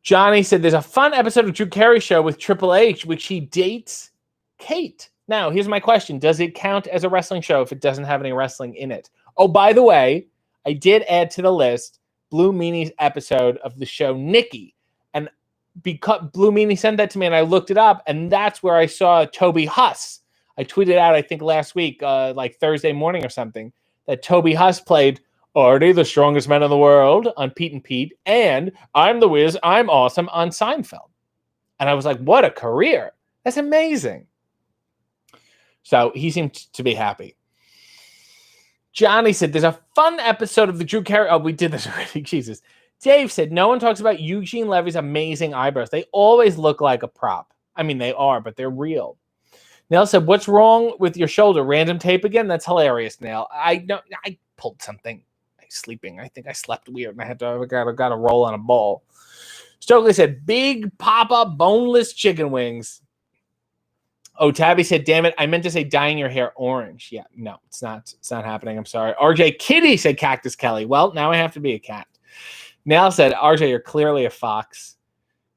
Johnny said, there's a fun episode of Drew Carey Show with Triple H, which he dates Kate. Now, here's my question. Does it count as a wrestling show if it doesn't have any wrestling in it? Oh, by the way, I did add to the list Blue Meanie's episode of the show Nikki. And because Blue Meanie sent that to me and I looked it up, and that's where I saw Toby Huff. I tweeted out, I think last week, like Thursday morning or something, that Toby Huff played Artie, the strongest man in the world on Pete and Pete, and I'm the Wiz, I'm awesome on Seinfeld. And I was like, what a career. That's amazing. So he seemed to be happy. Johnny said, there's a fun episode of the Drew Carey. Oh, we did this already. Jesus. Dave said, no one talks about Eugene Levy's amazing eyebrows. They always look like a prop. I mean, they are, but they're real. Nail said, what's wrong with your shoulder? Random tape again? That's hilarious, Nail. I pulled something. Sleeping. I think I slept weird and I got to roll on a ball. Stokely said, big pop-up boneless chicken wings. Oh, Tabby said, damn it, I meant to say dyeing your hair orange. Yeah, no, it's not happening. I'm sorry. RJ Kitty said Cactus Kelly. Well, now I have to be a cat. Nal said, RJ, you're clearly a fox.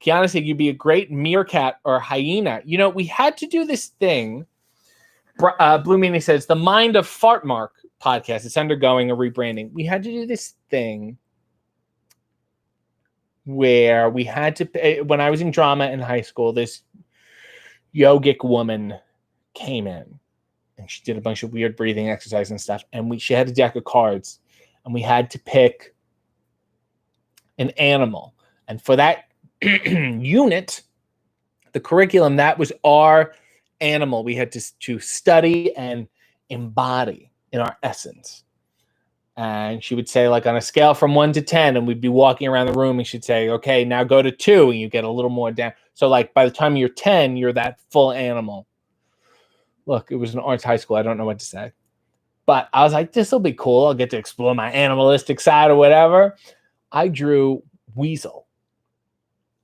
Kiana said, you'd be a great meerkat or hyena. You know, we had to do this thing. Blue Meanie says, the Mind of Fart Mark podcast. It's undergoing a rebranding. We had to do this thing where we had to, when I was in drama in high school, this yogic woman came in and she did a bunch of weird breathing exercises and stuff. And she had a deck of cards and we had to pick an animal. And for that unit, the curriculum, that was our animal we had to study and embody in our essence. And she would say, like, on a scale from 1 to 10, and we'd be walking around the room, and she'd say, okay, now go to 2, and you get a little more down. So, like, by the time you're 10, you're that full animal. Look, it was an arts high school. I don't know what to say. But I was like, this will be cool. I'll get to explore my animalistic side or whatever. I drew Weasel.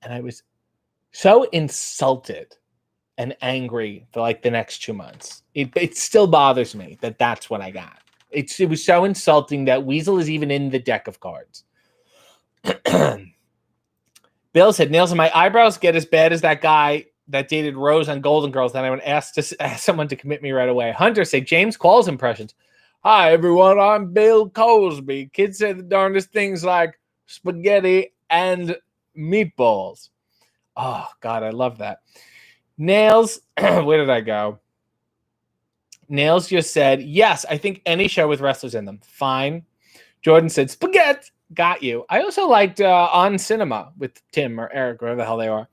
And I was so insulted and angry for like the next 2 months. It still bothers me that that's what I got. It was so insulting that Weasel is even in the deck of cards. Bill said, nails in my eyebrows get as bad as that guy that dated Rose on Golden Girls. Then I would ask someone to commit me right away. Hunter said, James Qualls impressions. Hi, everyone. I'm Bill Cosby. Kids say the darndest things like spaghetti and meatballs. Oh, God, I love that. Nails, where did I go? Nails just said, yes, I think any show with wrestlers in them. Fine. Jordan said, spaghetti. Got you. I also liked On Cinema with Tim or Eric, whatever the hell they are.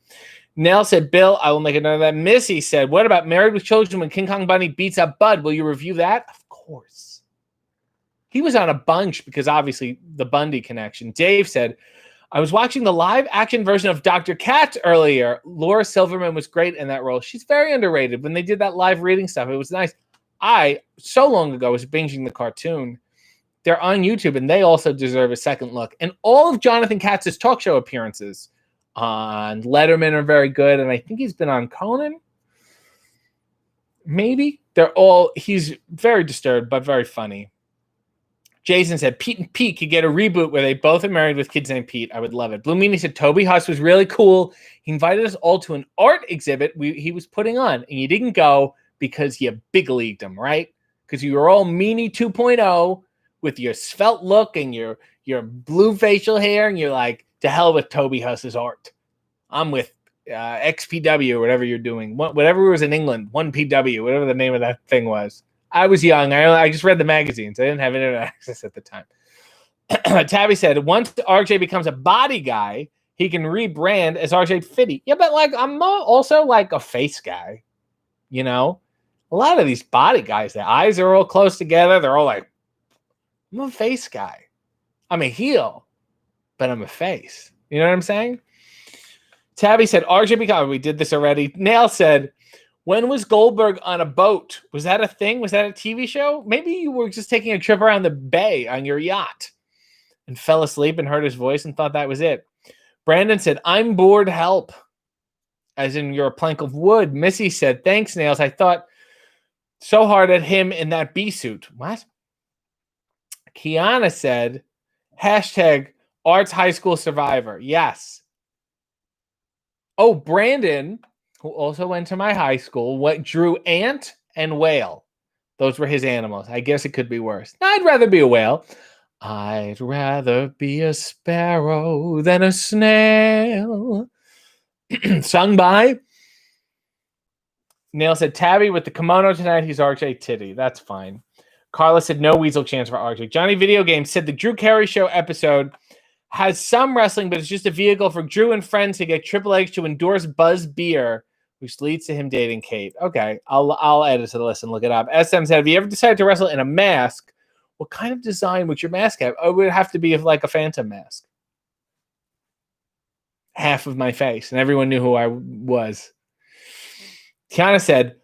Nails said, Bill, I will make a note of that. Missy said, what about Married with Children when King Kong Bunny beats up Bud? Will you review that? Of course. He was on a bunch because obviously the Bundy connection. Dave said, I was watching the live action version of Dr. Katz earlier. Laura Silverman was great in that role. She's very underrated. When they did that live reading stuff, it was nice. I, so long ago, was binging the cartoon. They're on YouTube, and they also deserve a second look. And all of Jonathan Katz's talk show appearances on Letterman are very good, and I think he's been on Conan. Maybe. He's very disturbed, but very funny. Jason said, Pete and Pete could get a reboot where they both are married with kids named Pete. I would love it. Blue Meanie said, Toby Huff was really cool. He invited us all to an art exhibit he was putting on, and you didn't go because you big leagued him, right? Because you were all Meanie 2.0 with your svelte look and your blue facial hair, and you're like, to hell with Toby Huss's art. I'm with XPW or whatever you're doing. Whatever was in England, 1PW, whatever the name of that thing was. I was young. I just read the magazines. I didn't have internet access at the time. Tabby said, once RJ becomes a body guy, he can rebrand as RJ Fitty. Yeah, but like I'm also like a face guy. You know? A lot of these body guys, their eyes are all close together. They're all like, I'm a face guy. I'm a heel, but I'm a face. You know what I'm saying? Tabby said, RJ becomes, we did this already. Nail said, when was Goldberg on a boat? Was that a thing? Was that a TV show? Maybe you were just taking a trip around the bay on your yacht and fell asleep and heard his voice and thought that was it. Brandon said, I'm bored, help. As in you're a plank of wood. Missy said, thanks, Nails. I thought so hard at him in that bee suit. What? Kiana said, hashtag Arts High School Survivor. Yes. Oh, Brandon, who also went to my high school, drew ant and whale. Those were his animals. I guess it could be worse. I'd rather be a whale. I'd rather be a sparrow than a snail. Sung by Nail said, Tabby with the kimono tonight. He's RJ Titty. That's fine. Carla said, no weasel chance for RJ. Johnny Video Game said the Drew Carey Show episode has some wrestling, but it's just a vehicle for Drew and friends to get Triple H to endorse Buzz Beer, which leads to him dating Kate. Okay, I'll add it to the list and look it up. SM said, have you ever decided to wrestle in a mask? What kind of design would your mask have? Oh, it would have to be like a phantom mask. Half of my face, and everyone knew who I was. Kiana said,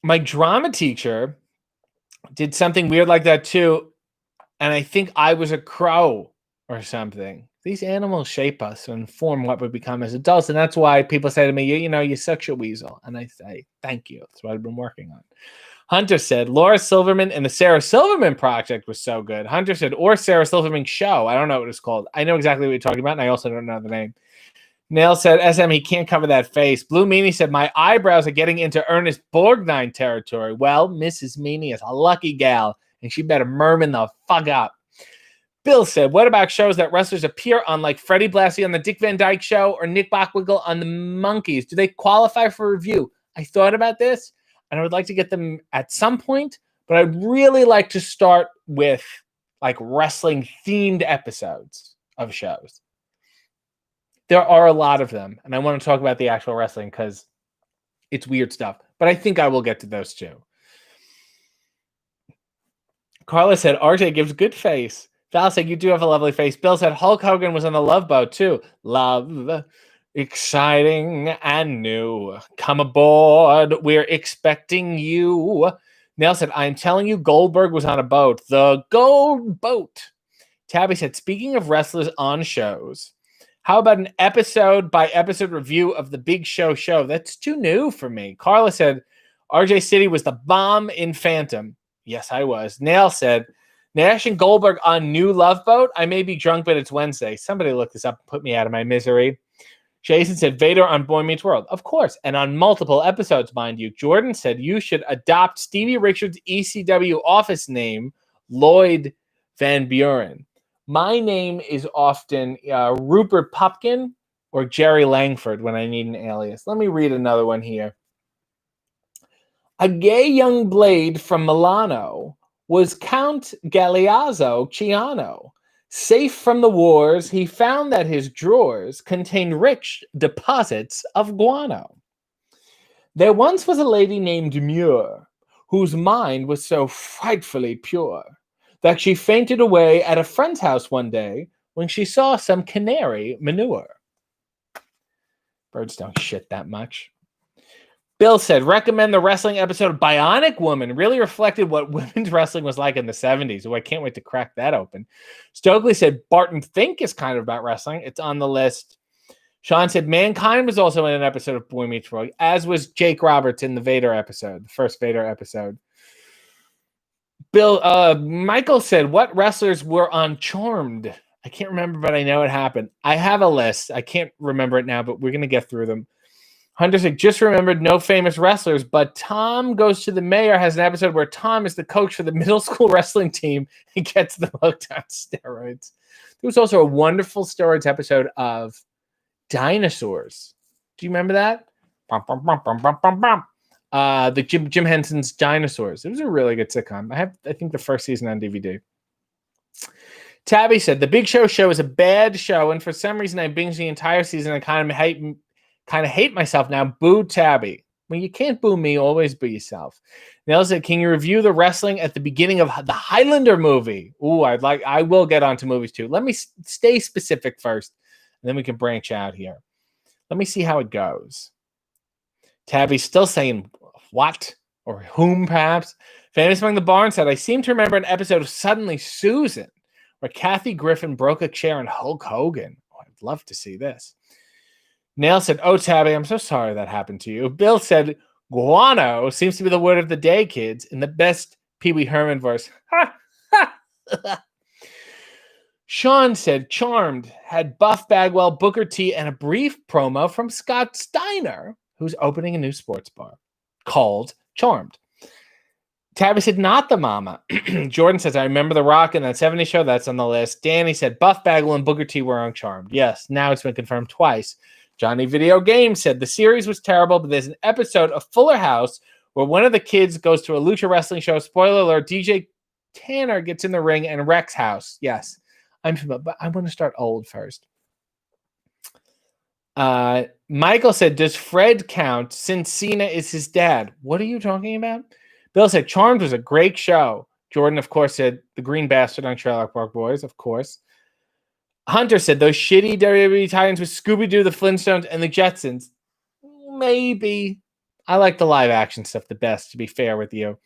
my drama teacher did something weird like that too, and I think I was a crow or something. These animals shape us and inform what we become as adults, and that's why people say to me, you such a weasel. And I say, thank you. That's what I've been working on. Hunter said, Laura Silverman and the Sarah Silverman Project was so good. Hunter said, or Sarah Silverman Show. I don't know what it's called. I know exactly what you're talking about, and I also don't know the name. Nail said, SM, he can't cover that face. Blue Meanie said, my eyebrows are getting into Ernest Borgnine territory. Well, Mrs. Meanie is a lucky gal, and she better merman the fuck up. Bill said, what about shows that wrestlers appear on, like Freddie Blassie on the Dick Van Dyke Show or Nick Bockwinkel on the Monkees? Do they qualify for review? I thought about this, and I would like to get them at some point, but I'd really like to start with like wrestling-themed episodes of shows. There are a lot of them, and I want to talk about the actual wrestling because it's weird stuff. But I think I will get to those too. Carla said, RJ gives good face. Val said, you do have a lovely face. Bill said, Hulk Hogan was on the Love Boat, too. Love, exciting and new. Come aboard. We're expecting you. Nell said, I'm telling you, Goldberg was on a boat. The Gold Boat. Tabby said, speaking of wrestlers on shows, how about an episode by episode review of the Big Show show? That's too new for me. Carla said, RJ City was the bomb in Phantom. Yes, I was. Nail said, Nash and Goldberg on New Love Boat. I may be drunk, but it's Wednesday. Somebody look this up and put me out of my misery. Jason said, Vader on Boy Meets World. Of course, and on multiple episodes, mind you. Jordan said, you should adopt Stevie Richards' ECW office name, Lloyd Van Buren. My name is often Rupert Pupkin or Jerry Langford when I need an alias. Let me read another one here. A gay young blade from Milano was Count Galeazzo Ciano. Safe from the wars, he found that his drawers contained rich deposits of guano. There once was a lady named Muir, whose mind was so frightfully pure that she fainted away at a friend's house one day when she saw some canary manure. Birds don't shit that much. Bill said, recommend the wrestling episode of Bionic Woman. Really reflected what women's wrestling was like in the 70s. Oh, I can't wait to crack that open. Stokely said, Barton Fink is kind of about wrestling. It's on the list. Sean said, Mankind was also in an episode of Boy Meets World, as was Jake Roberts in the Vader episode, the first Vader episode. Michael said, what wrestlers were on Charmed? I can't remember, but I know it happened. I have a list. I can't remember it now, but we're going to get through them. Hunter said, just remembered no famous wrestlers, but Tom Goes to the Mayor has an episode where Tom is the coach for the middle school wrestling team and gets them hooked on steroids. There was also a wonderful steroids episode of Dinosaurs. Do you remember that? The Jim Henson's Dinosaurs. It was a really good sitcom. I think the first season on DVD. Tabby said, the Big Show is a bad show, and for some reason I binged the entire season and kind of hate myself now. Boo Tabby. Well, you can't boo me. Always boo yourself. Nell said, can you review the wrestling at the beginning of the Highlander movie? Ooh, I will get onto movies too. Let me stay specific first, and then we can branch out here. Let me see how it goes. Tabby's still saying what or whom, perhaps. Famous Among the Barn said, I seem to remember an episode of Suddenly Susan where Kathy Griffin broke a chair on Hulk Hogan. Oh, I'd love to see this. Nail said, oh, Tabby, I'm so sorry that happened to you. Bill said, guano seems to be the word of the day, kids, in the best Pee Wee Herman voice. Ha, ha. Sean said, Charmed had Buff Bagwell, Booker T, and a brief promo from Scott Steiner, who's opening a new sports bar called Charmed. Tabby said, not the mama. Jordan says, I remember The Rock in that 70s show. That's on the list. Danny said, Buff Bagwell and Booker T were on Charmed. Yes, now it's been confirmed twice. Johnny Video Game said, the series was terrible, but there's an episode of Fuller House where one of the kids goes to a lucha wrestling show. Spoiler alert, DJ Tanner gets in the ring and wrecks house. Yes, I'm familiar, but I want to start old first. Michael said, does Fred count since Cena is his dad? What are you talking about? Bill said, Charmed was a great show. Jordan, of course, said The Green Bastard on Trailer Park Boys, of course. Hunter said, those shitty WWE tie-ins with Scooby-Doo, the Flintstones, and the Jetsons. Maybe. I like the live action stuff the best, to be fair with you.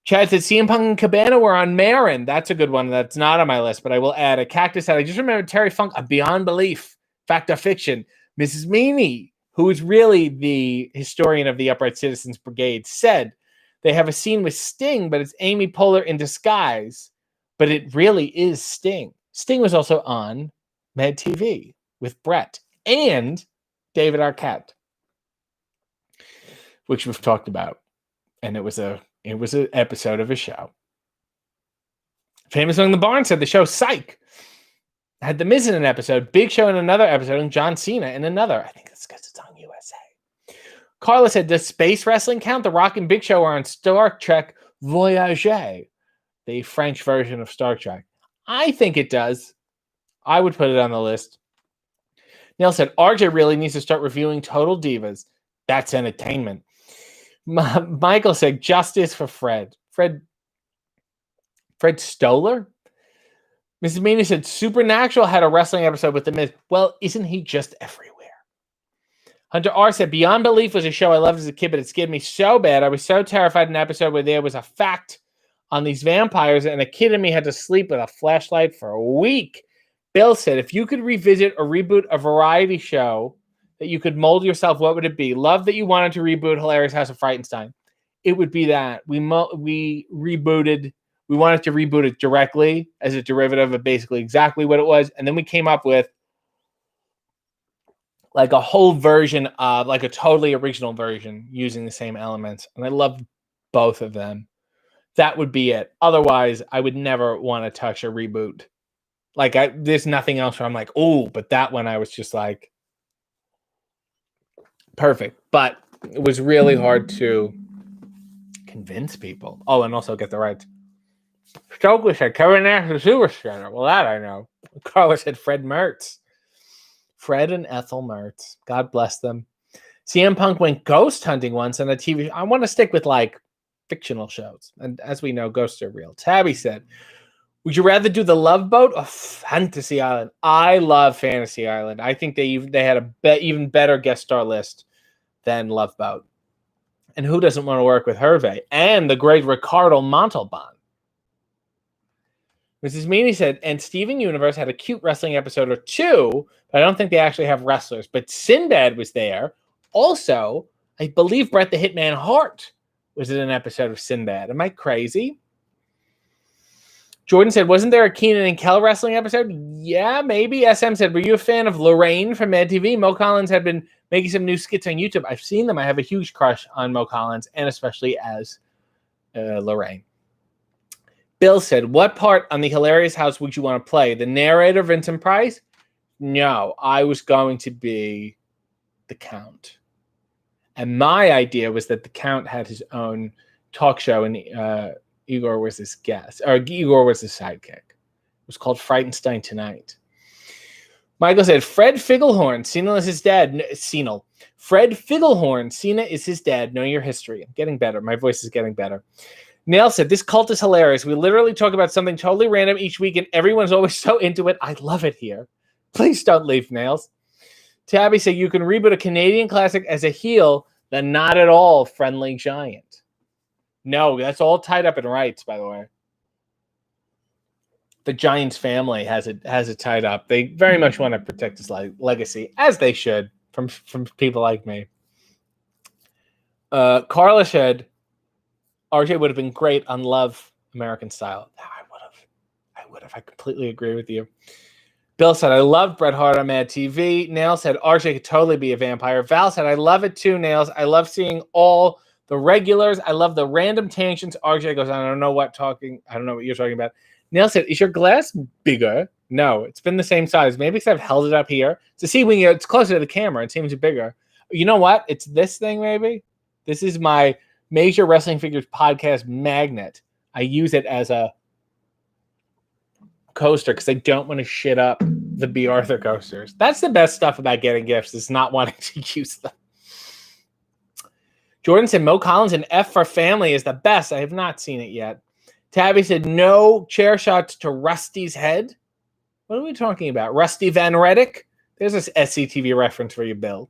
Chad said, CM Punk and Cabana were on Marin. That's a good one. That's not on my list, but I will add. A Cactus said, I just remember Terry Funk on Beyond Belief, Fact or Fiction. Mrs. Meanie, who is really the historian of the Upright Citizens Brigade, said they have a scene with Sting, but it's Amy Poehler in disguise, but it really is Sting. Sting was also on Mad TV with Brett and David Arquette, which we've talked about, and it was an episode of a show. Famous Among the Barn said the show Psych had The Miz in an episode, Big Show in another episode, and John Cena in another. I think that's because it's on USA. Carla said, does space wrestling count? The Rock and Big Show are on Star Trek Voyager, the French version of Star Trek. I think it does. I would put it on the list. Neil said, RJ really needs to start reviewing Total Divas. That's entertainment. Michael said, justice for Fred. Fred Fred Stoller? Mrs. Meanie said Supernatural had a wrestling episode with The Miz. Well, isn't he just everywhere? Hunter R said Beyond Belief was a show I loved as a kid, but it scared me so bad. I was so terrified in an episode where there was a fact on these vampires, and a kid in me had to sleep with a flashlight for a week. Bill said, if you could revisit or reboot a variety show that you could mold yourself, what would it be? Love that you wanted to reboot Hilarious House of Frightenstein. It would be that. We rebooted. We wanted to reboot it directly as a derivative of basically exactly what it was. And then we came up with like a whole version of like a totally original version using the same elements. And I love both of them. That would be it. Otherwise, I would never want to touch a reboot. Like there's nothing else where I'm like, oh, but that one I was just like, perfect. But it was really hard to convince people. Oh, and also get the rights. Stokely said Kevin Nash is superstar. Well, that I know. Carla said Fred Mertz. Fred and Ethel Mertz. God bless them. CM Punk went ghost hunting once on a TV show. I want to stick with like fictional shows. And as we know, ghosts are real. Tabby said, would you rather do the Love Boat or Fantasy Island? I love Fantasy Island. I think they had a even better guest star list than Love Boat. And who doesn't want to work with Hervé? And the great Ricardo Montalban. Mrs. Meanie said, and Steven Universe had a cute wrestling episode or two, but I don't think they actually have wrestlers. But Sinbad was there. Also, I believe Bret the Hitman Hart was in an episode of Sinbad. Am I crazy? Jordan said, wasn't there a Keenan and Kel wrestling episode? Yeah, maybe. SM said, were you a fan of Lorraine from Mad TV? Mo Collins had been making some new skits on YouTube. I've seen them. I have a huge crush on Mo Collins, and especially as Lorraine. Bill said, what part on the Hilarious House would you want to play? The narrator, Vincent Price? No, I was going to be the Count. And my idea was that the Count had his own talk show, and Igor was his guest, or Igor was his sidekick. It was called Frightenstein Tonight. Michael said, Fred Figglehorn, Cena is his dad. Cena. Fred Figglehorn, Cena is his dad. Know your history. I'm getting better. My voice is getting better. Nail said, this cult is hilarious. We literally talk about something totally random each week, and everyone's always so into it. I love it here. Please don't leave, Nails. Tabby said, you can reboot a Canadian classic as a heel, the not at all friendly giant. No, that's all tied up in rights, by the way. The Giants family has it tied up. They very much want to protect his legacy, as they should, from people like me. Carla said, RJ would have been great on Love American Style. I would have. I completely agree with you. Bill said, I love Bret Hart on Mad TV. Nail said, RJ could totally be a vampire. Val said, I love it too, Nails. I love seeing all the regulars. I love the random tangents. RJ goes, I don't know what you're talking about. Nail said, is your glass bigger? No, it's been the same size. Maybe because I've held it up here. To see when it's closer to the camera, it seems bigger. You know what? It's this thing, maybe. This is my Major Wrestling Figures podcast magnet. I use it as a coaster because I don't want to shit up the B. Arthur coasters. That's the best stuff about getting gifts, is not wanting to use them. Jordan said, Mo Collins and F for Family is the best. I have not seen it yet. Tabby said, no chair shots to Rusty's head. What are we talking about? Rusty Van Reddick? There's this SCTV reference for you, Bill.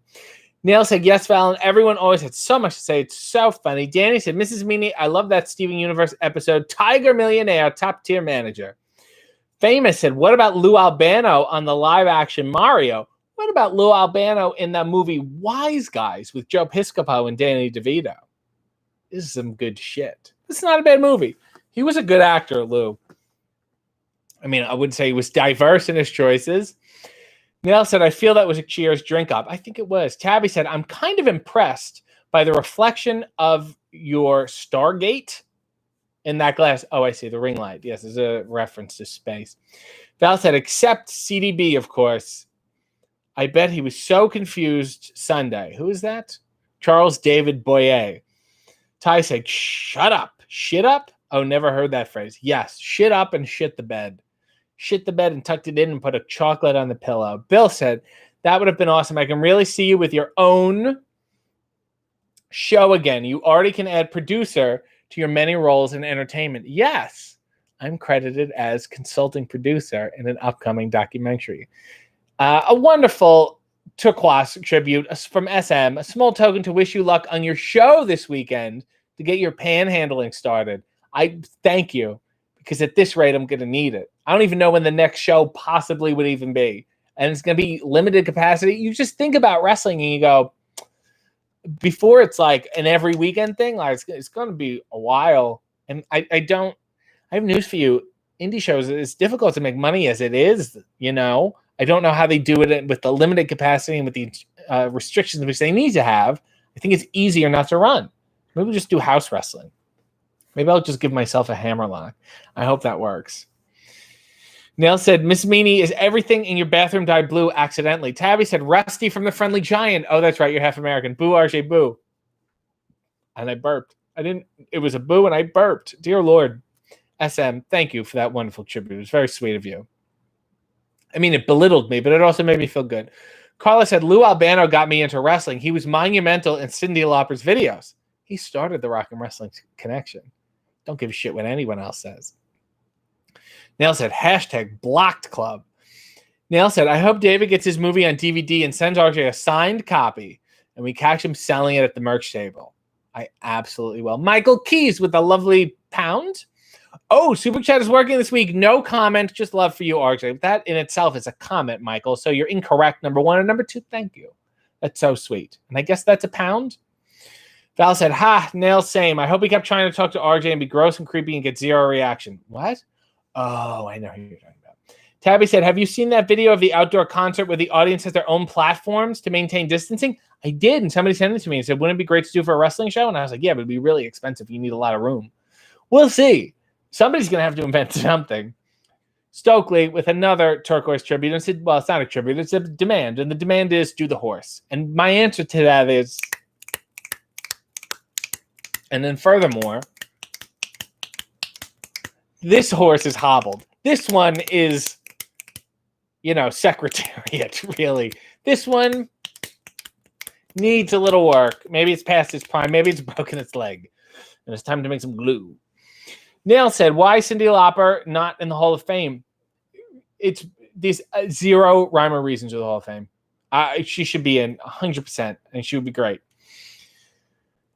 Neil said, yes, Val, and everyone always had so much to say. It's so funny. Danny said, Mrs. Meanie, I love that Steven Universe episode. Tiger Millionaire, top tier manager. Famous said, what about Lou Albano on the live action Mario? What about Lou Albano in that movie Wise Guys with Joe Piscopo and Danny DeVito? This is some good shit. This is not a bad movie. He was a good actor, Lou. I mean, I wouldn't say he was diverse in his choices. Neil said, I feel that was a Cheers drink up. I think it was. Tabby said, I'm kind of impressed by the reflection of your Stargate in that glass. Oh, I see. The ring light. Yes, there's a reference to space. Val said, except CDB, of course. I bet he was so confused Sunday. Who is that? Charles David Boyer. Ty said, shut up. Shit up? Oh, never heard that phrase. Yes, shit up and shit the bed. Shit the bed and tucked it in and put a chocolate on the pillow. Bill said, that would have been awesome. I can really see you with your own show again. You already can add producer to your many roles in entertainment. Yes, I'm credited as consulting producer in an upcoming documentary. A wonderful turquoise tribute from SM, a small token to wish you luck on your show this weekend to get your panhandling started. I thank you, because at this rate, I'm going to need it. I don't even know when the next show possibly would even be. And it's going to be limited capacity. You just think about wrestling and you go, before it's like an every weekend thing, like it's going to be a while. And I have news for you. Indie shows, it's difficult to make money as it is, you know. I don't know how they do it with the limited capacity and with the restrictions which they need to have. I think it's easier not to run. Maybe we'll just do house wrestling. Maybe I'll just give myself a hammerlock. I hope that works. Nail said, Miss Meanie, is everything in your bathroom dyed blue accidentally? Tabby said, Rusty from the Friendly Giant. Oh, that's right. You're half American. Boo, RJ, boo. And I burped. It was a boo and I burped. Dear Lord. SM, thank you for that wonderful tribute. It was very sweet of you. I mean, it belittled me, but it also made me feel good. Carla said, Lou Albano got me into wrestling. He was monumental in Cyndi Lauper's videos. He started the Rock and Wrestling Connection. Don't give a shit what anyone else says. Nail said, #blocked club. Nail said, I hope David gets his movie on DVD and sends RJ a signed copy and we catch him selling it at the merch table. I absolutely will. Michael Keys with a lovely pound. Oh, Super Chat is working this week. No comment. Just love for you, RJ. That in itself is a comment, Michael. So you're incorrect, number one. And number two, thank you. That's so sweet. And I guess that's a pound. Val said, Nail, same. I hope he kept trying to talk to RJ and be gross and creepy and get zero reaction. What? Oh, I know who you're talking about. Tabby said, have you seen that video of the outdoor concert where the audience has their own platforms to maintain distancing? I did, and somebody sent it to me and said, wouldn't it be great to do for a wrestling show? And I was like, yeah, but it'd be really expensive. You need a lot of room. We'll see. Somebody's going to have to invent something. Stokely with another turquoise tribute. And said, well, it's not a tribute. It's a demand. And the demand is do the horse. And my answer to that is, and then furthermore, this horse is hobbled. This one is, secretariat, really. This one needs a little work. Maybe it's past its prime. Maybe it's broken its leg. And it's time to make some glue. Nail said, why Cyndi Lauper not in the Hall of Fame? It's these zero rhyme or reason to the Hall of Fame. She should be in 100%, and she would be great.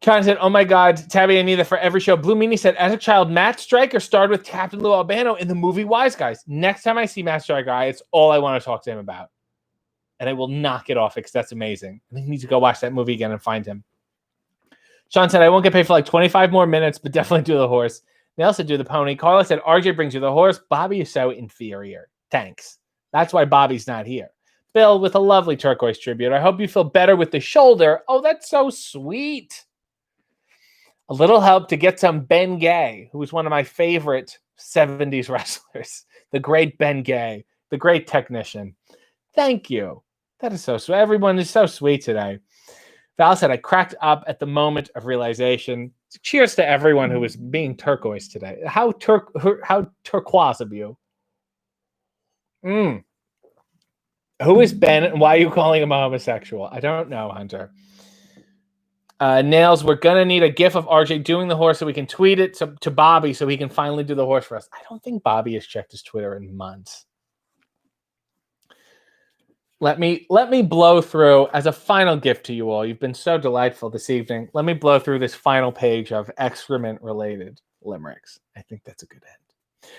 China said, oh my God, Tabby, I need that for every show. Blue Meanie said, as a child, Matt Stryker starred with Captain Lou Albano in the movie Wise Guys. Next time I see Matt Stryker, it's all I want to talk to him about. And I will not get off it because that's amazing. I need to go watch that movie again and find him. Sean said, I won't get paid for like 25 more minutes, but definitely do the horse. Nail said, do the pony. Carla said, RJ brings you the horse. Bobby is so inferior. Thanks. That's why Bobby's not here. Bill with a lovely turquoise tribute. I hope you feel better with the shoulder. Oh, that's so sweet. A little help to get some Ben Gay, who was one of my favorite 70s wrestlers. The great Ben Gay, the great technician. Thank you. That is so sweet. Everyone is so sweet today. Val said, I cracked up at the moment of realization. Cheers to everyone who was being turquoise today. How turquoise of you. Who is Ben and why are you calling him a homosexual? I don't know, Hunter. Nails, we're going to need a gif of RJ doing the horse so we can tweet it to Bobby so he can finally do the horse for us. I don't think Bobby has checked his Twitter in months. Let me blow through as a final gift to you all. You've been so delightful this evening. Let me blow through this final page of excrement-related limericks. I think that's a good end.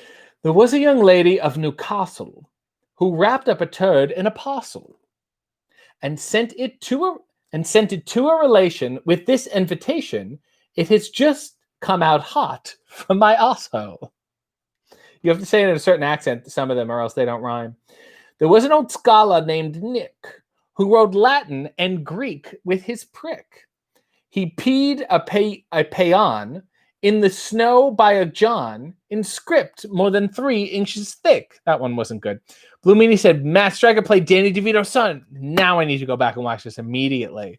There was a young lady of Newcastle who wrapped up a turd in a parcel and sent it to a relation with this invitation. It has just come out hot from my asshole. You have to say it in a certain accent, some of them, or else they don't rhyme. There was an old scholar named Nick who wrote Latin and Greek with his prick. He peed a paean in the snow by a John in script more than 3 inches thick. That one wasn't good. Blue Meanie said, Matt Stryker played Danny DeVito's son. Now I need to go back and watch this immediately.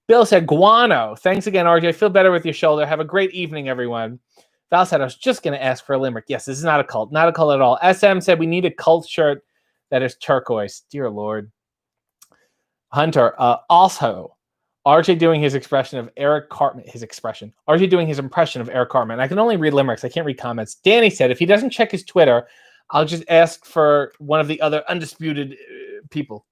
Bill said, guano. Thanks again, RJ. Feel better with your shoulder. Have a great evening, everyone. Val said, I was just going to ask for a limerick. Yes, this is not a cult. Not a cult at all. SM said, we need a cult shirt that is turquoise. Dear Lord. Hunter, also RJ doing his expression of Eric Cartman. His expression. RJ doing his impression of Eric Cartman. I can only read limericks. I can't read comments. Danny said, if he doesn't check his Twitter, I'll just ask for one of the other undisputed people.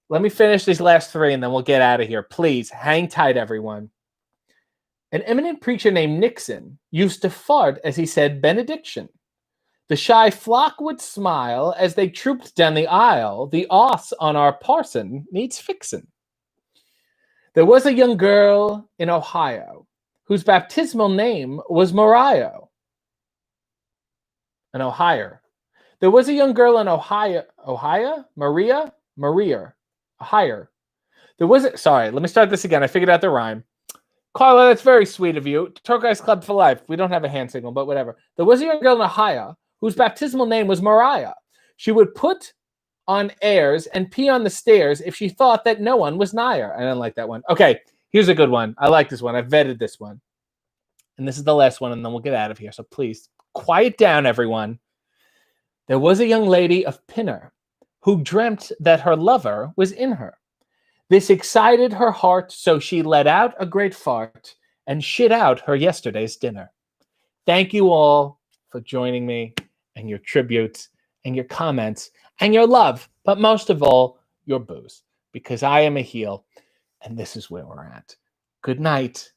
Let me finish these last three and then we'll get out of here. Please hang tight, everyone. An eminent preacher named Nixon used to fart as he said benediction. The shy flock would smile as they trooped down the aisle. The os on our parson needs fixin'. There was a young girl in Ohio whose baptismal name was Mariah. An Ohio. There was a young girl in Ohio. Maria? Ohio. Sorry, let me start this again. I figured out the rhyme. Carla, that's very sweet of you. Turquoise Club for life. We don't have a hand signal, but whatever. There was a young girl in Ohio whose baptismal name was Mariah. She would put on airs and pee on the stairs if she thought that no one was nigh her. I didn't like that one. Okay, here's a good one. I like this one. I vetted this one. And this is the last one, and then we'll get out of here. So please, quiet down, everyone. There was a young lady of Pinner who dreamt that her lover was in her. This excited her heart, so she let out a great fart and shit out her yesterday's dinner. Thank you all for joining me and your tributes and your comments and your love, but most of all, your booze, because I am a heel, and this is where we're at. Good night.